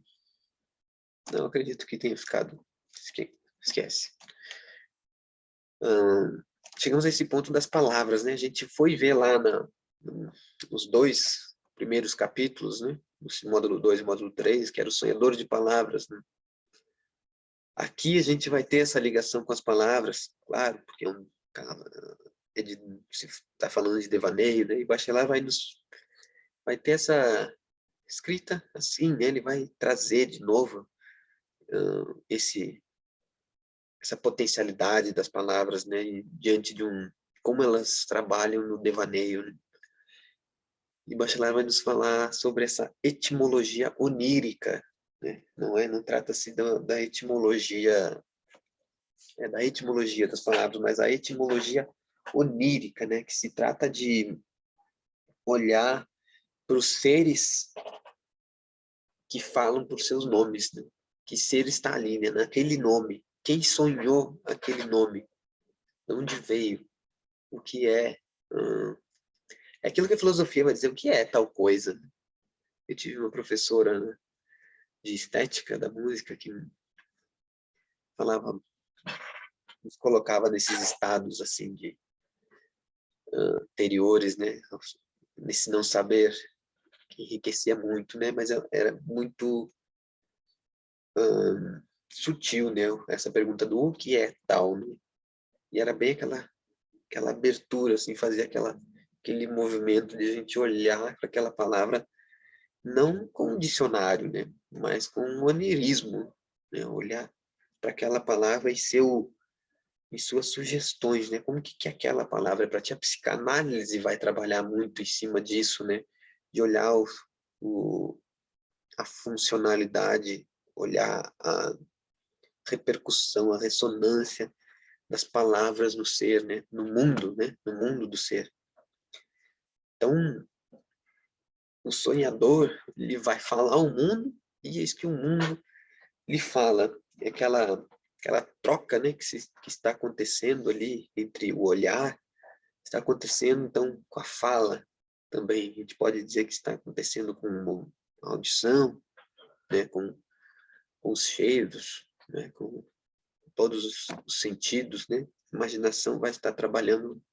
Não acredito que tenha ficado... Esquece. Chegamos a esse ponto das palavras, né? A gente foi ver lá nos 2 primeiros capítulos, né? O módulo 2 e módulo 3, que era o sonhador de palavras, né? Aqui a gente vai ter essa ligação com as palavras, claro, porque se está falando de devaneio, né? E Bachelard vai ter essa escrita assim, né? Ele vai trazer de novo essa potencialidade das palavras, né? E diante de como elas trabalham no devaneio, né? E Bachelard vai nos falar sobre essa etimologia onírica, né? Não trata-se da etimologia, da etimologia das palavras, mas a etimologia onírica, né? Que se trata de olhar para os seres que falam por seus nomes, né? Que ser está ali, né? Naquele nome. Quem sonhou aquele nome? De onde veio? O que é? É aquilo que a filosofia vai dizer, o que é tal coisa? Eu tive uma professora, né, de estética da música que falava, nos colocava nesses estados assim de anteriores, né? Nesse não saber que enriquecia muito, né? Mas era muito sutil, né? Essa pergunta do o que é tal, né? E era bem aquela abertura, assim, fazia aquele movimento de a gente olhar para aquela palavra não com um dicionário, né? Mas com um onirismo, né? Olhar para aquela palavra e suas sugestões, né? Como que é aquela palavra para ti? A psicanálise vai trabalhar muito em cima disso, né? De olhar a funcionalidade, olhar a repercussão, a ressonância das palavras no ser, né? No mundo, né? No mundo do ser. Então, o sonhador, ele vai falar ao mundo e eis que o mundo lhe fala. É aquela troca, né? Que está acontecendo ali entre o olhar, está acontecendo, então, com a fala também. A gente pode dizer que está acontecendo com a audição, né? Com os cheiros, né? Com todos os sentidos, né? A imaginação vai estar trabalhando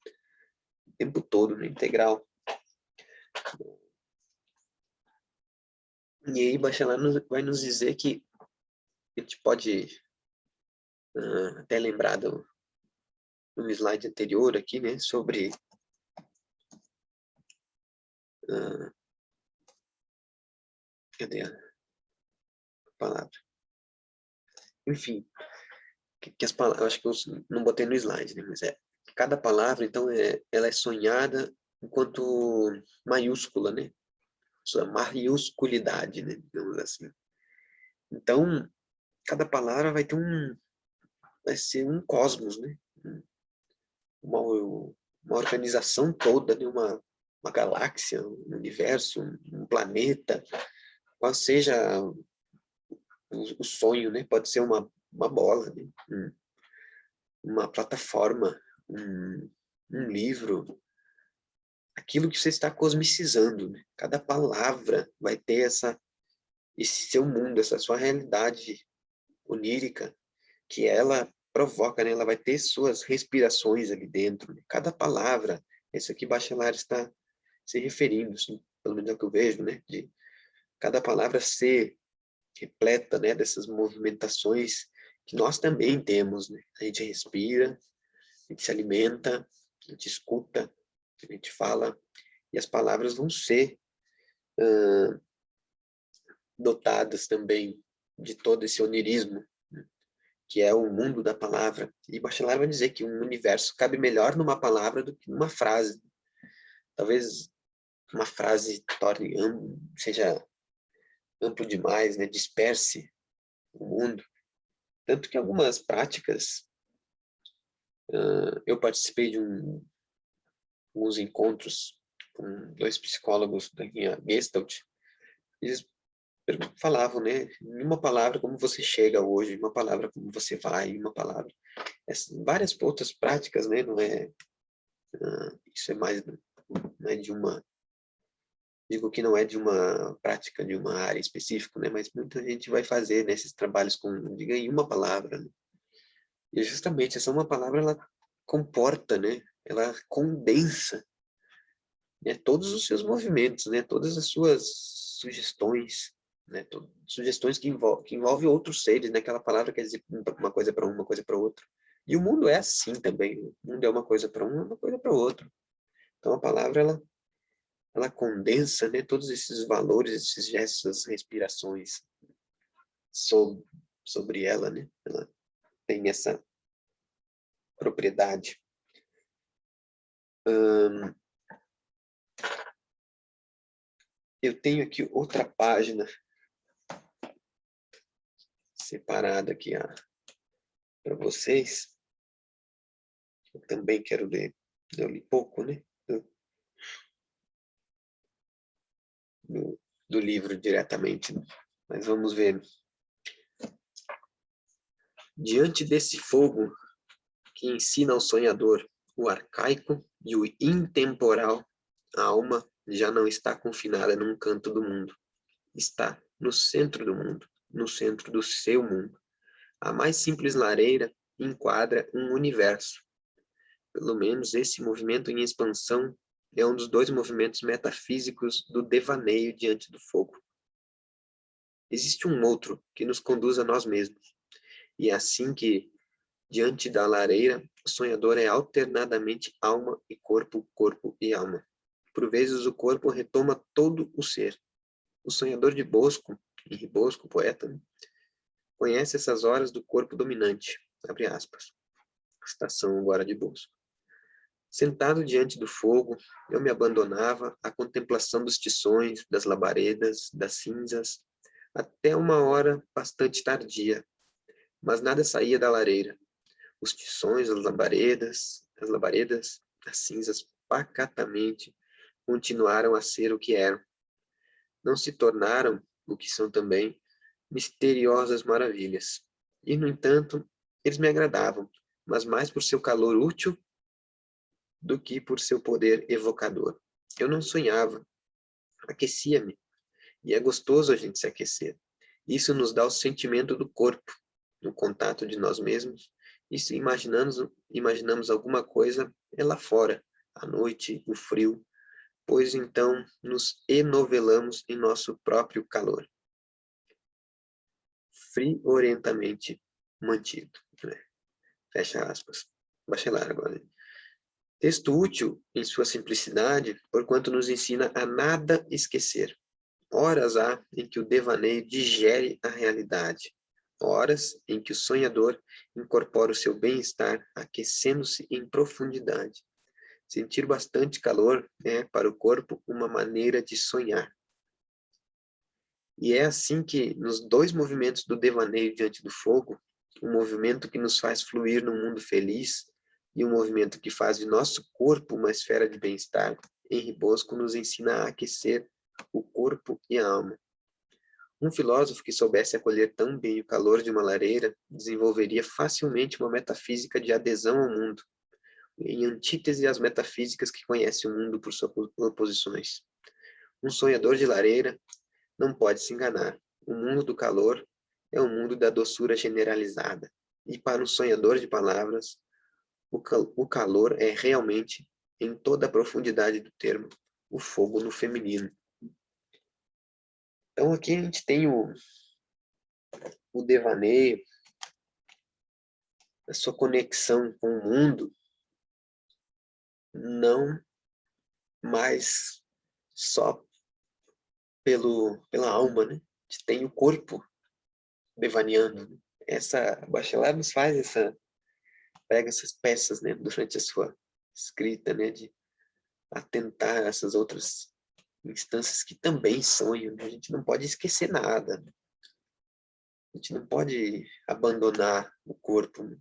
o tempo todo, no integral. E aí, Bachelard vai nos dizer que a gente pode até lembrar no slide anterior aqui, né? Sobre cadê a palavra? Enfim, que as palavras, acho que eu não botei no slide, né? Mas cada palavra, então, ela é sonhada enquanto maiúscula, né? Sua maiusculidade, né? Digamos assim. Então, cada palavra vai ser um cosmos, né? Uma, uma organização toda, né? Uma galáxia, um universo, um planeta, qual seja o sonho, né? Pode ser uma bola, né? Uma plataforma, um livro, aquilo que você está cosmicizando, né? Cada palavra vai ter esse seu mundo, essa sua realidade onírica, que ela provoca, né? Ela vai ter suas respirações ali dentro, né? Cada palavra, isso aqui Bachelard está se referindo, assim, pelo menos é o que eu vejo, né? De cada palavra ser repleta, né? Dessas movimentações que nós também temos, né? A gente respira, a gente se alimenta, a gente escuta, a gente fala, e as palavras vão ser dotadas também de todo esse onirismo, né, que é o mundo da palavra. E Bachelard vai dizer que um universo cabe melhor numa palavra do que numa frase. Talvez uma frase seja amplo demais, né? Disperse o mundo. Tanto que algumas práticas, eu participei de alguns encontros com dois psicólogos da linha Gestalt, eles falavam, né? Em uma palavra como você chega hoje, em uma palavra como você vai, em uma palavra. Várias outras práticas, né? Não é, isso é mais, não é de uma, digo que não é de uma prática de uma área específica, né? Mas muita gente vai fazer nesses trabalhos diga, em uma palavra, né? E justamente essa uma palavra, ela comporta, né? Ela condensa, né? Todos os seus movimentos, né? Todas as suas sugestões, né? Sugestões que envolvem outros seres, né? Aquela palavra quer dizer uma coisa para uma coisa para outra. E o mundo é assim também. O mundo é uma coisa para um, uma coisa para o outro. Então a palavra, ela condensa, né? Todos esses valores, esses gestos, essas respirações sobre ela, né? Ela tem essa propriedade. eu tenho aqui outra página separada aqui para vocês. Eu também quero ler. Eu li pouco, né? Do livro diretamente. Mas vamos ver. Diante desse fogo que ensina ao sonhador o arcaico e o intemporal, a alma já não está confinada num canto do mundo. Está no centro do mundo, no centro do seu mundo. A mais simples lareira enquadra um universo. Pelo menos esse movimento em expansão é um dos dois movimentos metafísicos do devaneio diante do fogo. Existe um outro que nos conduz a nós mesmos. E é assim que, diante da lareira, o sonhador é alternadamente alma e corpo, corpo e alma. Por vezes o corpo retoma todo o ser. O sonhador de Bosco, Henri Bosco, poeta, né, conhece essas horas do corpo dominante, abre aspas, estação agora de Bosco. Sentado diante do fogo, eu me abandonava à contemplação dos tições, das labaredas, das cinzas, até uma hora bastante tardia, mas nada saía da lareira. Os tições, as labaredas, as cinzas pacatamente continuaram a ser o que eram. Não se tornaram, o que são também, misteriosas maravilhas. E, no entanto, eles me agradavam, mas mais por seu calor útil do que por seu poder evocador. Eu não sonhava, aquecia-me. E é gostoso a gente se aquecer. Isso nos dá o sentimento do corpo, no contato de nós mesmos. E se imaginamos alguma coisa, é lá fora, a noite, o frio, pois então nos enovelamos em nosso próprio calor. Friorentamente mantido. Né? Fecha aspas. Bachelard agora. Texto útil em sua simplicidade, porquanto nos ensina a nada esquecer. Horas há em que o devaneio digere a realidade. Horas em que o sonhador incorpora o seu bem-estar, aquecendo-se em profundidade. Sentir bastante calor é, para o corpo, uma maneira de sonhar. E é assim que, nos dois movimentos do devaneio diante do fogo, um movimento que nos faz fluir no mundo feliz e um movimento que faz de nosso corpo uma esfera de bem-estar, Henri Bosco nos ensina a aquecer o corpo e a alma. Um filósofo que soubesse acolher tão bem o calor de uma lareira desenvolveria facilmente uma metafísica de adesão ao mundo, em antítese às metafísicas que conhecem o mundo por suas oposições. Um sonhador de lareira não pode se enganar. O mundo do calor é o mundo da doçura generalizada. E para um sonhador de palavras, o calor é realmente, em toda a profundidade do termo, o fogo no feminino. Então aqui a gente tem o devaneio, a sua conexão com o mundo, não mais só pela alma, né? A gente tem o corpo devaneando. Né? Bachelard nos faz pega essas peças, né, durante a sua escrita, né, de atentar a essas outras instâncias que também sonham. Né? A gente não pode esquecer nada. Né? A gente não pode abandonar o corpo. Né?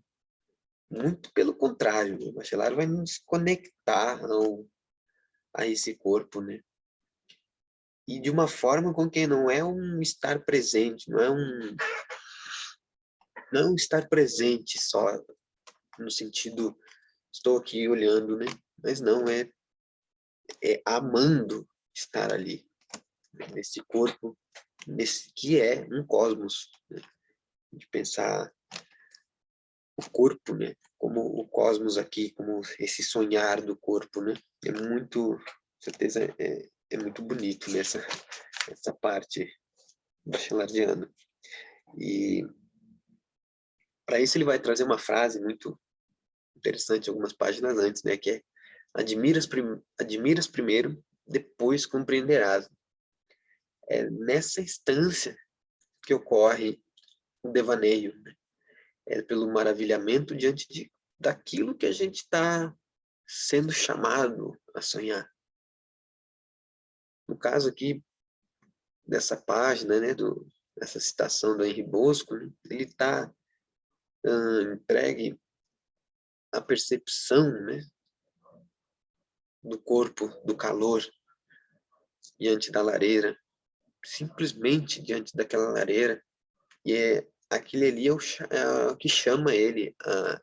Muito pelo contrário, o Bachelard vai nos conectar a esse corpo, né? E de uma forma com que não é um estar presente, não é um estar presente só no sentido estou aqui olhando, né? Mas não é amando estar ali nesse corpo, nesse que é um cosmos, né? De pensar o corpo, né? Como o cosmos aqui, como esse sonhar do corpo, né? É muito, com certeza, é muito bonito nessa essa parte bachelardiana. E para isso ele vai trazer uma frase muito interessante algumas páginas antes, né? Que é admiras primeiro, depois compreenderás. É nessa instância que ocorre o devaneio, né? É pelo maravilhamento diante daquilo que a gente está sendo chamado a sonhar. No caso aqui, dessa página, né, dessa citação do Henri Bosco, né, ele está entregue à percepção, né, do corpo, do calor, diante da lareira, simplesmente diante daquela lareira, e aquele ali é o que chama ele a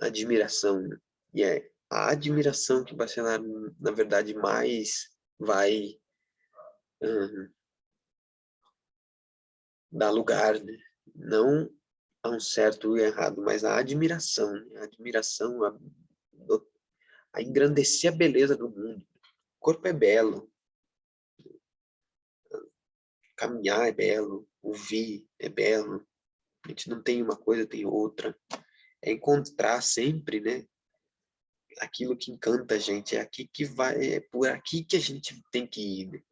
admiração, né? E é a admiração que Bachelard, na verdade, mais vai dar lugar, né? Não a um certo e errado, mas a admiração, né? A admiração, a engrandecer a beleza do mundo. O corpo é belo, caminhar é belo, ouvir é belo. A gente não tem uma coisa, tem outra. É encontrar sempre, né, aquilo que encanta a gente, é aqui que vai, é por aqui que a gente tem que ir, né?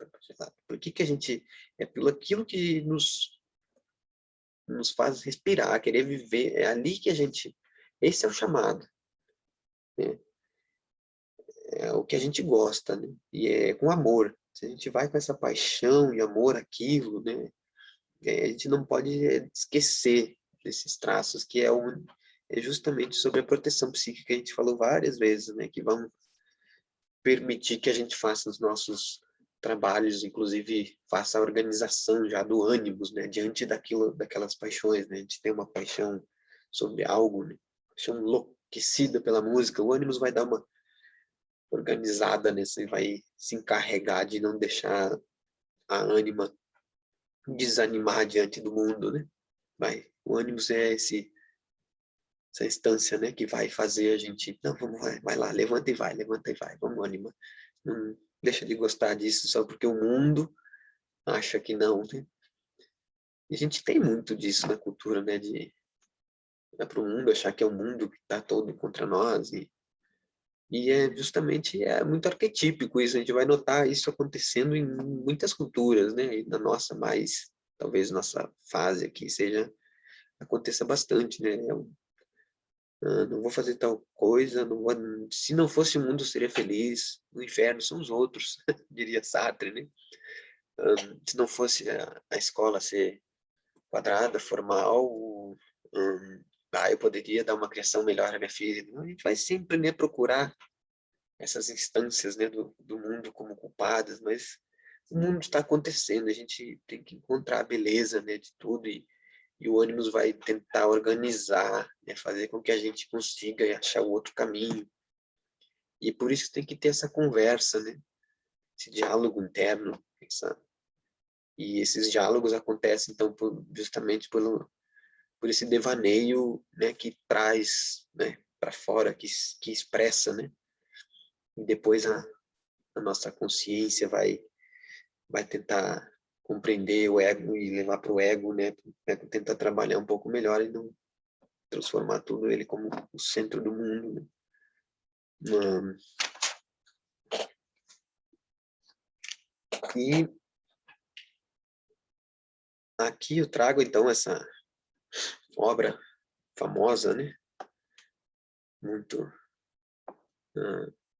Por que a gente, é pelo aquilo que nos faz respirar, querer viver, é ali que a gente, esse é o chamado, né? É o que a gente gosta, né? E é com amor. Se a gente vai com essa paixão e amor àquilo, né? A gente não pode esquecer desses traços que é justamente sobre a proteção psíquica que a gente falou várias vezes, né? Que vão permitir que a gente faça os nossos trabalhos, inclusive faça a organização já do ânimos, né? Diante daquelas paixões, né? A gente tem uma paixão sobre algo, né? Paixão enlouquecida pela música, o ânimos vai dar uma organizada nessa e vai se encarregar de não deixar a ânima desanimar diante do mundo, né? O ânimos é essa instância, né, que vai fazer a gente, não, vamos, vai lá, levanta e vai, vamos animar. Não deixa de gostar disso só porque o mundo acha que não, né? E a gente tem muito disso na cultura, né, de ir para o mundo achar que é o mundo que está todo contra nós e é justamente muito arquetípico isso, a gente vai notar isso acontecendo em muitas culturas, né, e na nossa mais, talvez nossa fase aqui aconteça bastante, né, não vou fazer tal coisa, se não fosse o mundo, seria feliz. O inferno são os outros, diria Sartre, né? Se não fosse a escola ser quadrada, formal, eu poderia dar uma criação melhor à minha filha. Então, a gente vai sempre, né, procurar essas instâncias, né, do mundo como culpadas, mas o mundo está acontecendo, a gente tem que encontrar a beleza, né, de tudo e o ânimos vai tentar organizar, né, fazer com que a gente consiga achar o outro caminho. E por isso tem que ter essa conversa, né? Esse diálogo interno. E esses diálogos acontecem, então, justamente por esse devaneio, né, que traz, né, para fora, que expressa, né? E depois a nossa consciência vai tentar compreender o ego e levar para o ego, né? Tentar trabalhar um pouco melhor e não transformar tudo ele como o centro do mundo, né? E aqui eu trago então essa obra famosa, né? Muito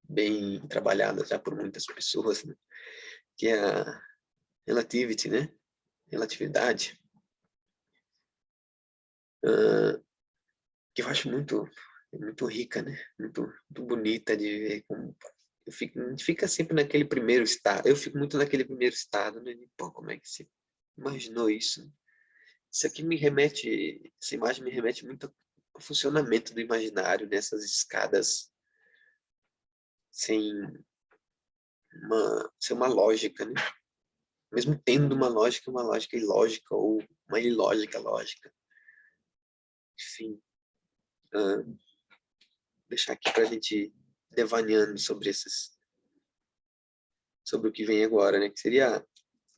bem trabalhada já por muitas pessoas, né? Que é a Relativity, né? Relatividade, que eu acho muito rica, né? Muito bonita de ver como a gente fica sempre naquele primeiro estado. Eu fico muito naquele primeiro estado, né? De, pô, como é que você imaginou isso? Isso aqui essa imagem me remete muito ao funcionamento do imaginário, nessas escadas sem uma lógica, né? Mesmo tendo uma lógica ilógica ou uma ilógica lógica. Enfim, deixar aqui para a gente ir devaneando sobre o que vem agora, né? Que seria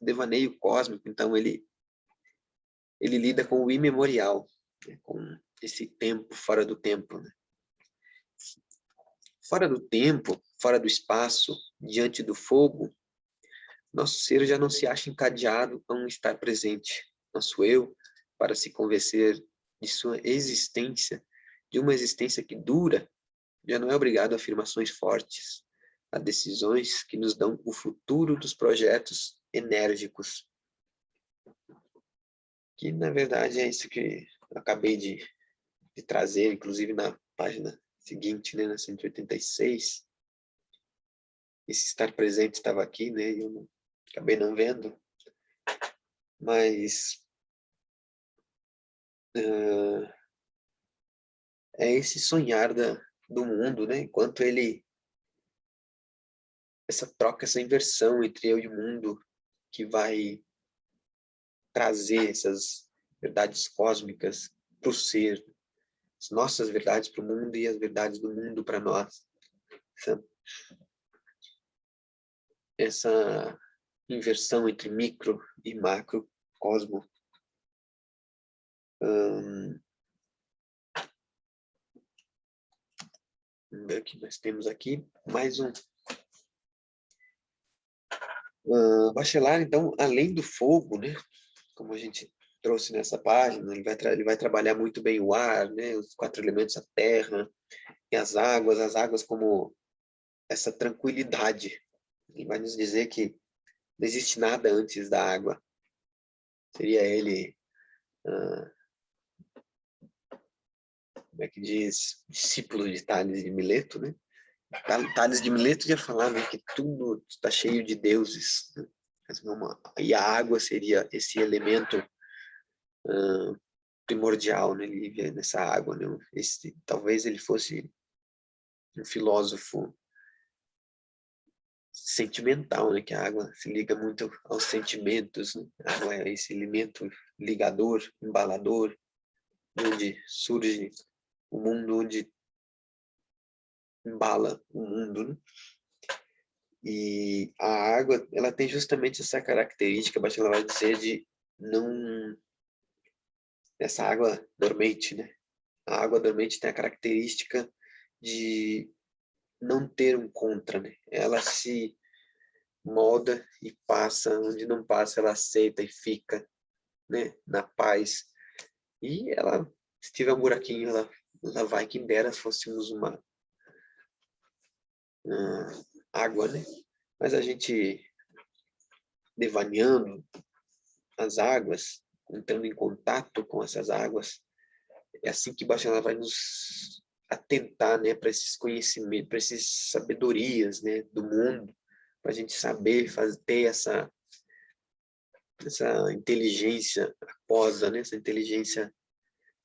devaneio cósmico. Então ele lida com o imemorial, né? Com esse tempo fora do tempo, né? Fora do tempo, fora do espaço, diante do fogo, nosso ser já não se acha encadeado a um estar presente. Nosso eu, para se convencer de sua existência, de uma existência que dura, já não é obrigado a afirmações fortes, a decisões que nos dão o futuro dos projetos enérgicos. Que, na verdade, é isso que eu acabei de trazer, inclusive na página seguinte, né, na 186. Esse estar presente estava aqui, né, e eu acabei não vendo. Mas é esse sonhar do mundo, né, enquanto essa troca, essa inversão entre eu e o mundo, que vai trazer essas verdades cósmicas para o ser, as nossas verdades para o mundo e as verdades do mundo para nós. Essa inversão entre micro e macro cosmo. Vamos ver o que nós temos aqui. Mais um. Bachelard, então, além do fogo, né, como a gente trouxe nessa página, ele vai trabalhar muito bem o ar, né, os 4 elementos, a terra e as águas como essa tranquilidade. Ele vai nos dizer que não existe nada antes da água. Seria ele, como é que diz, discípulo de Tales de Mileto, né? Tales de Mileto ia falar, né, que tudo está cheio de deuses, né? E a água seria esse elemento primordial, né? Ele vivia nessa água, né? Talvez ele fosse um filósofo sentimental, né? Que a água se liga muito aos sentimentos, né? A água é esse elemento ligador, embalador, onde surge o mundo, onde embala o mundo, né? E a água, ela tem justamente essa característica, ela vai dizer, de não... Essa água dormente, né? A água dormente tem a característica de não ter um contra, né? Ela se molda e passa, onde não passa, ela aceita e fica, né? Na paz. E ela, se tiver um buraquinho, ela vai, quem dera se fôssemos uma água, né? Mas a gente devaneando as águas, entrando em contato com essas águas, é assim que Bachelard vai nos atentar, né, para esses conhecimentos, para essas sabedorias, né, do mundo, para a gente saber ter essa inteligência aquosa, né, essa inteligência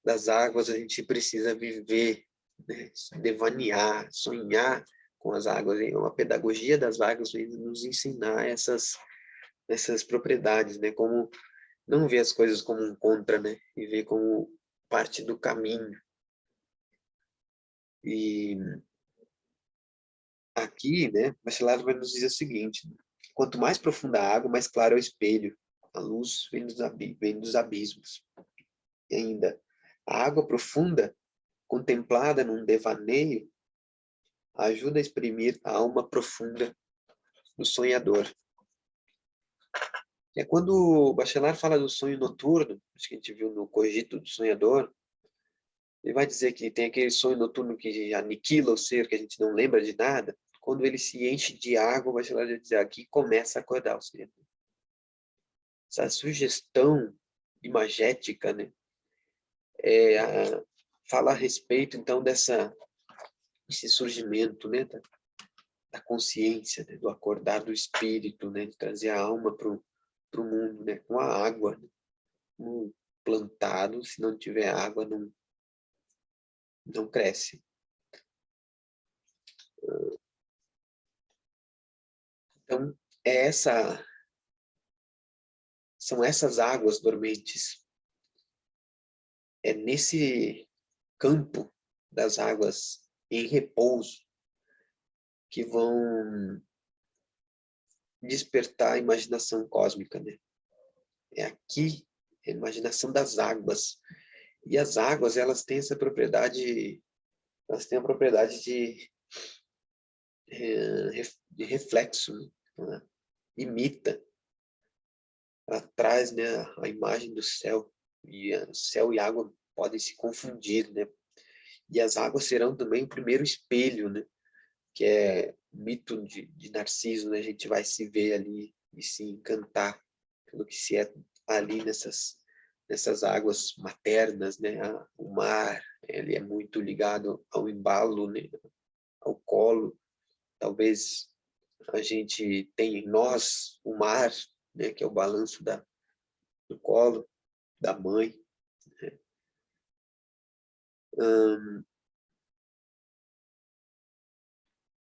das águas. A gente precisa viver, né, devanear, sonhar com as águas. E uma pedagogia das águas vem nos ensinar essas propriedades, né, como não ver as coisas como um contra, né, e ver como parte do caminho. E aqui, né, Bachelard vai nos dizer o seguinte: quanto mais profunda a água, mais claro é o espelho. A luz vem dos abismos. E ainda, a água profunda, contemplada num devaneio, ajuda a exprimir a alma profunda do sonhador. É quando o Bachelard fala do sonho noturno, acho que a gente viu no Cogito do Sonhador, ele vai dizer que tem aquele sonho noturno que aniquila o ser, que a gente não lembra de nada. Quando ele se enche de água, o Bachelard vai dizer, aqui começa a acordar o sonhador. Essa sugestão imagética, né, fala a respeito, então, esse surgimento, né, da consciência, né, do acordar do espírito, né, de trazer a alma para o mundo, né, com a água, né, um plantado, se não tiver água, não cresce. Então, são essas águas dormentes. É nesse campo das águas em repouso que vão despertar a imaginação cósmica, né? É aqui a imaginação das águas. E as águas, elas têm essa propriedade, elas têm a propriedade de reflexo, né? Imita, ela traz, né, a imagem do céu, e céu e água podem se confundir, né? E as águas serão também o primeiro espelho, né? Que é o mito de Narciso, né? A gente vai se ver ali e se encantar pelo que se é ali nessas águas maternas, né? O mar, ele é muito ligado ao embalo, né? Ao colo. Talvez a gente tenha em nós o mar, né? Que é o balanço do colo da mãe. Né?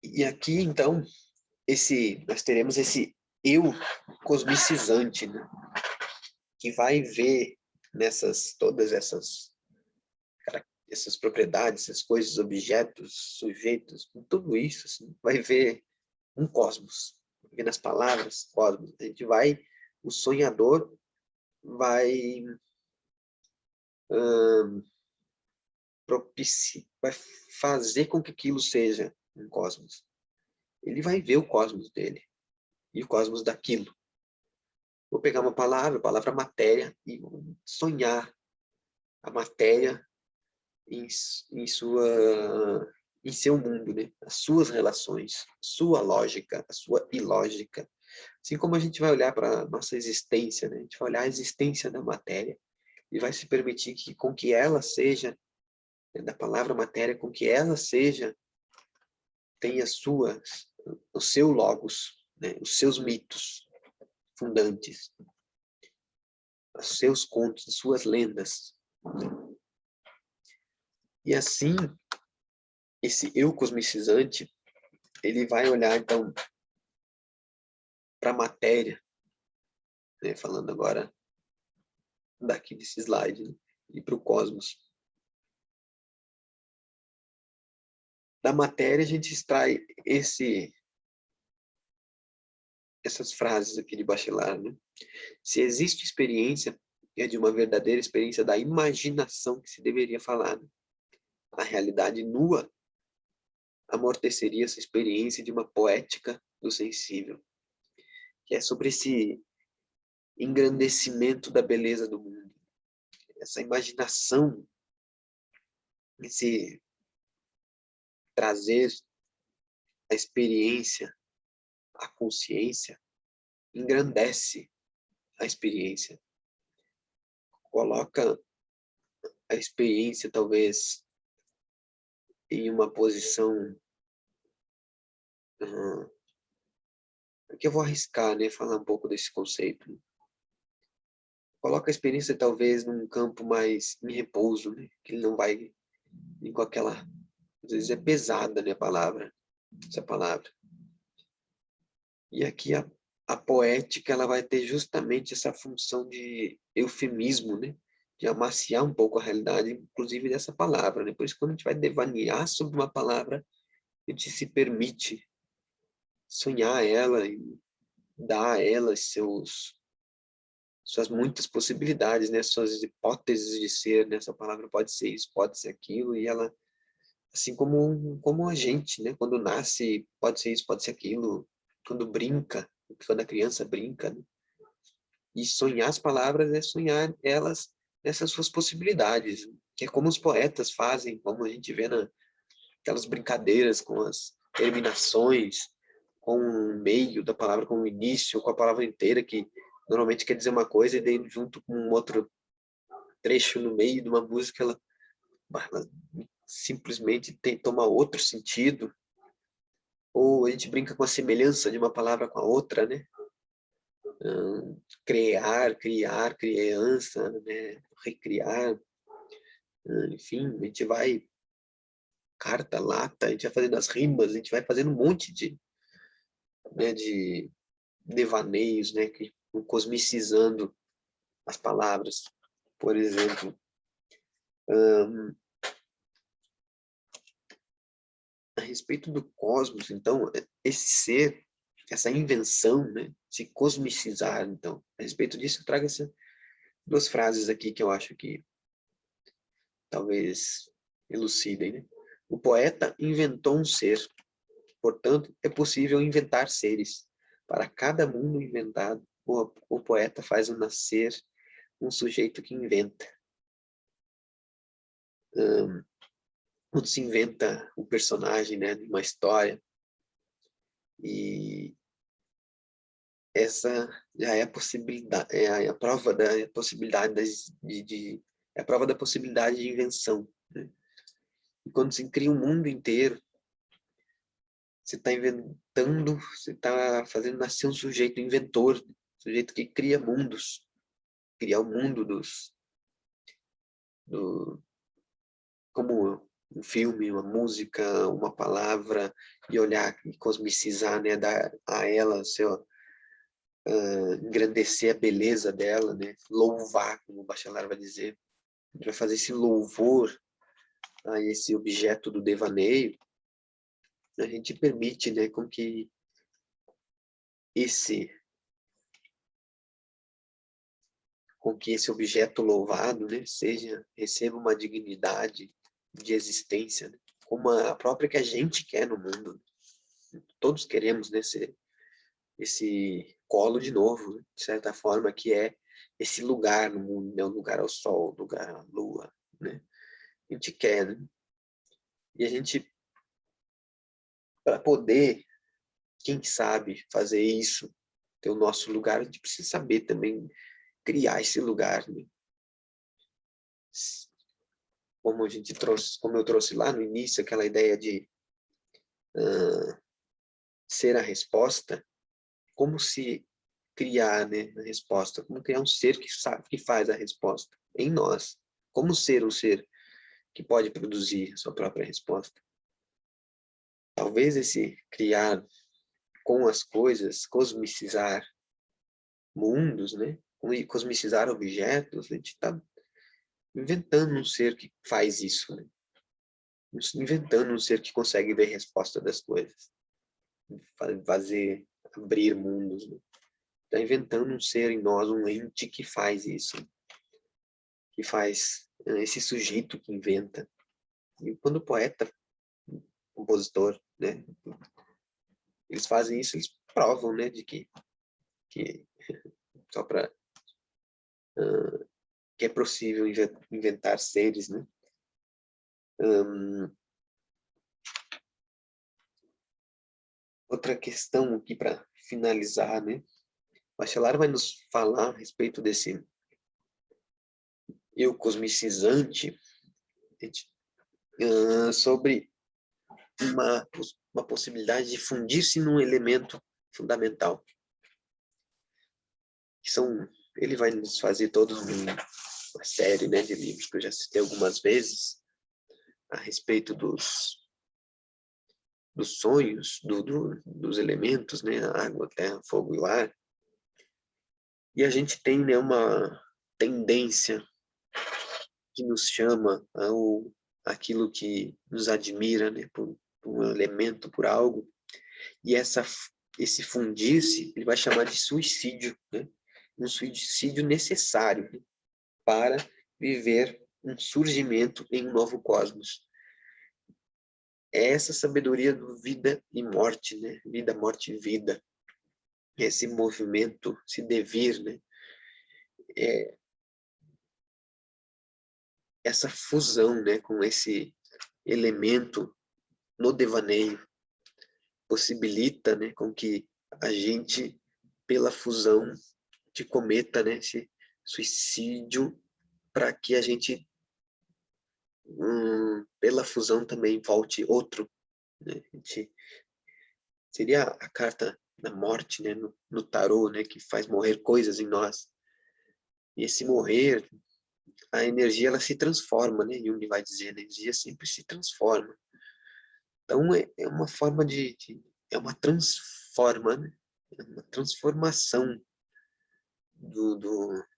E aqui, então, nós teremos esse eu cosmicizante, né? Que vai ver todas essas propriedades, essas coisas, objetos, sujeitos, tudo isso, assim, vai ver um cosmos. Vai ver nas palavras, cosmos. O sonhador vai vai fazer com que aquilo seja um cosmos. Ele vai ver o cosmos dele e o cosmos daquilo. Vou pegar uma palavra, a palavra matéria, e sonhar a matéria em seu mundo, né? As suas relações, sua lógica, a sua ilógica. Assim como a gente vai olhar para a nossa existência, né? A gente vai olhar a existência da matéria e vai se permitir com que ela seja, né, da palavra matéria, com que ela seja, tenha o seu logos, né? Os seus mitos fundantes, os seus contos, as suas lendas. Né? E assim, esse eu cosmicizante, ele vai olhar, então, para a matéria, né? Falando agora daqui desse slide, né? E para o cosmos. Da matéria, a gente extrai essas frases aqui de Bachelard, né? Se existe experiência, é de uma verdadeira experiência da imaginação que se deveria falar. Né? A realidade nua amorteceria essa experiência de uma poética do sensível, que é sobre esse engrandecimento da beleza do mundo. Essa imaginação, esse trazer a experiência, a consciência, engrandece a experiência. Coloca a experiência, talvez, em uma posição... Aqui eu vou arriscar, né? Falar um pouco desse conceito. Né? Coloca a experiência, talvez, num campo mais em repouso, né? Que ele não vai ir com aquela... Às vezes é pesada, né? Essa palavra. E aqui a poética, ela vai ter justamente essa função de eufemismo, né? De amaciar um pouco a realidade, inclusive dessa palavra, né? Por isso, quando a gente vai devanear sobre uma palavra, a gente se permite sonhar ela e dar a ela suas muitas possibilidades, né? Suas hipóteses de ser, né? Essa palavra pode ser isso, pode ser aquilo, e ela, assim como a gente, né? Quando nasce, pode ser isso, pode ser aquilo. Quando brinca, quando a criança brinca, né? E sonhar as palavras é sonhar elas nessas suas possibilidades, que é como os poetas fazem, como a gente vê naquelas brincadeiras com as terminações, com o meio da palavra, com o início, com a palavra inteira, que normalmente quer dizer uma coisa, e daí junto com um outro trecho no meio de uma música, ela simplesmente toma outro sentido. Ou a gente brinca com a semelhança de uma palavra com a outra, né? Criar, criança, né? Recriar, enfim, a gente vai carta, lata, a gente vai fazendo as rimas, a gente vai fazendo um monte de devaneios, né? Que vão cosmicizando as palavras. Por exemplo, a respeito do cosmos, então, esse ser, essa invenção, né? Se cosmicizar, então, a respeito disso, eu trago essas duas frases aqui que eu acho que talvez elucidem, né? O poeta inventou um ser, portanto, é possível inventar seres. Para cada mundo inventado, o poeta faz nascer um sujeito que inventa. Quando se inventa um personagem, né, de uma história, e essa já é a possibilidade, é a prova da possibilidade é a prova da possibilidade de invenção, né? E quando se cria um mundo inteiro, você está inventando, você está fazendo nascer um sujeito inventor, um sujeito que cria mundos, criar o mundo como um filme, uma música, uma palavra, e olhar e cosmicizar, né, dar a ela engrandecer a beleza dela, né, louvar, como o Bachelard vai dizer. A gente vai fazer esse louvor a esse objeto do devaneio. A gente permite, né, com que esse objeto louvado, né, receba uma dignidade de existência, né, como a própria que a gente quer no mundo. Todos queremos, né, esse colo de novo, né, de certa forma, que é esse lugar no mundo, né, o lugar ao sol, o lugar à lua, né? A gente quer, né? E a gente, para poder, quem sabe, fazer isso, ter o nosso lugar, a gente precisa saber também criar esse lugar, né? Como eu trouxe lá no início, aquela ideia de ser a resposta, como se criar, né, a resposta, como criar um ser que sabe, que faz a resposta em nós, como ser um ser que pode produzir a sua própria resposta. Talvez esse criar com as coisas, cosmicizar mundos, né, cosmicizar objetos, a gente está inventando um ser que faz isso, né? Inventando um ser que consegue ver a resposta das coisas, fazer, abrir mundos, né? Está inventando um ser em nós, um ente que faz isso, que faz esse sujeito que inventa. E quando o poeta, compositor, né, eles fazem isso, eles provam, né, de que só para que é possível inventar seres, né? Outra questão aqui para finalizar, né? O Bachelard vai nos falar a respeito desse eu cosmicizante, sobre uma possibilidade de fundir-se num elemento fundamental. Que são, ele vai nos fazer todos uma série, né, de livros que eu já citei algumas vezes a respeito dos sonhos, dos elementos, né, a água, a terra, fogo e o ar. E a gente tem, né, uma tendência que nos chama aquilo que nos admira, né, por um elemento, por algo. E esse fundir-se, ele vai chamar de suicídio, né? Um suicídio necessário, né, para viver um surgimento em um novo cosmos. É essa sabedoria do vida e morte, né? Vida, morte e vida. Esse movimento, se devir, né? Essa fusão, né, com esse elemento no devaneio possibilita, né, com que a gente, pela fusão, te cometa, né, esse suicídio, para que a gente, pela fusão, também volte outro, né? Seria a carta da morte, né, no tarô, né, que faz morrer coisas em nós. E esse morrer, a energia, ela se transforma, né? Jung vai dizer, a energia sempre se transforma. Então, é uma forma é uma transforma, né? É uma transformação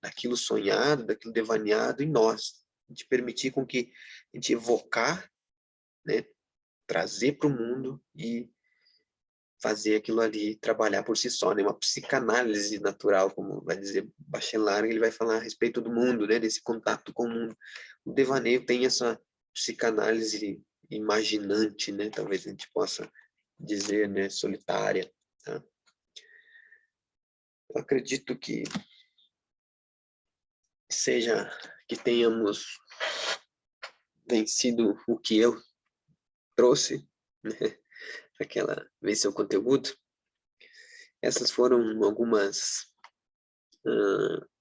daquilo sonhado, daquilo devaneado em nós. A gente permitir com que a gente evocar, né? Trazer para o mundo e fazer aquilo ali trabalhar por si só, né? Uma psicanálise natural, como vai dizer Bachelard, ele vai falar a respeito do mundo, né? Desse contato com o mundo. O devaneio tem essa psicanálise imaginante, né? Talvez a gente possa dizer, né? Solitária. Tá? Eu acredito que tenhamos vencido o que eu trouxe, né? Vencer o conteúdo. Essas foram algumas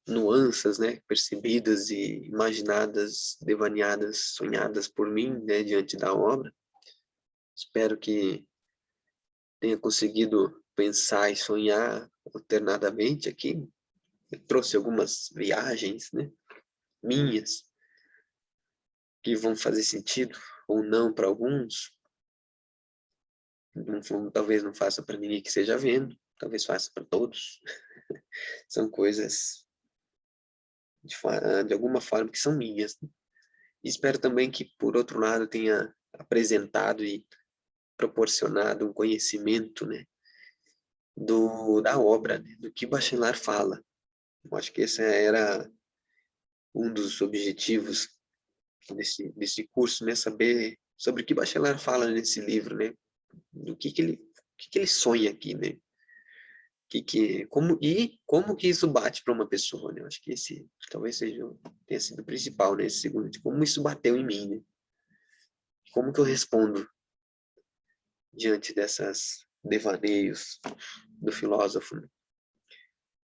nuances, né, percebidas e imaginadas, devaneadas, sonhadas por mim, né, diante da obra. Espero que tenha conseguido pensar e sonhar alternadamente aqui. Eu trouxe algumas viagens, né, minhas, que vão fazer sentido ou não para alguns. Talvez não faça para ninguém que esteja vendo, talvez faça para todos. São coisas de alguma forma que são minhas, né? E espero também que, por outro lado, tenha apresentado e proporcionado um conhecimento, né, da obra, né, do que Bachelard fala. Eu acho que esse era um dos objetivos desse curso, né, saber sobre o que Bachelard fala nesse livro, né, do que ele sonha aqui, né, como que isso bate para uma pessoa, né? Eu acho que esse talvez tenha sido o principal, né, esse segundo, de como isso bateu em mim, né? Como que eu respondo diante dessas devaneios do filósofo, né?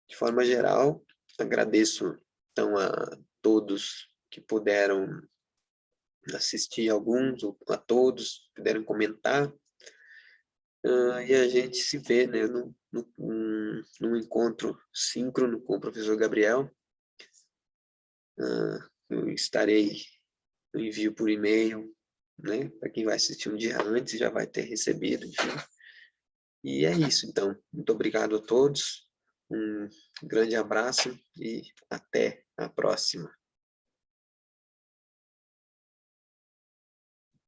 De forma geral, agradeço então a todos que puderam assistir, alguns ou a todos puderam comentar, e a gente se vê, né, num encontro síncrono com o professor Gabriel. Eu estarei no envio por e-mail, né, para quem vai assistir um dia antes já vai ter recebido, enfim. E é isso, então. Muito obrigado a todos. Um grande abraço e até a próxima.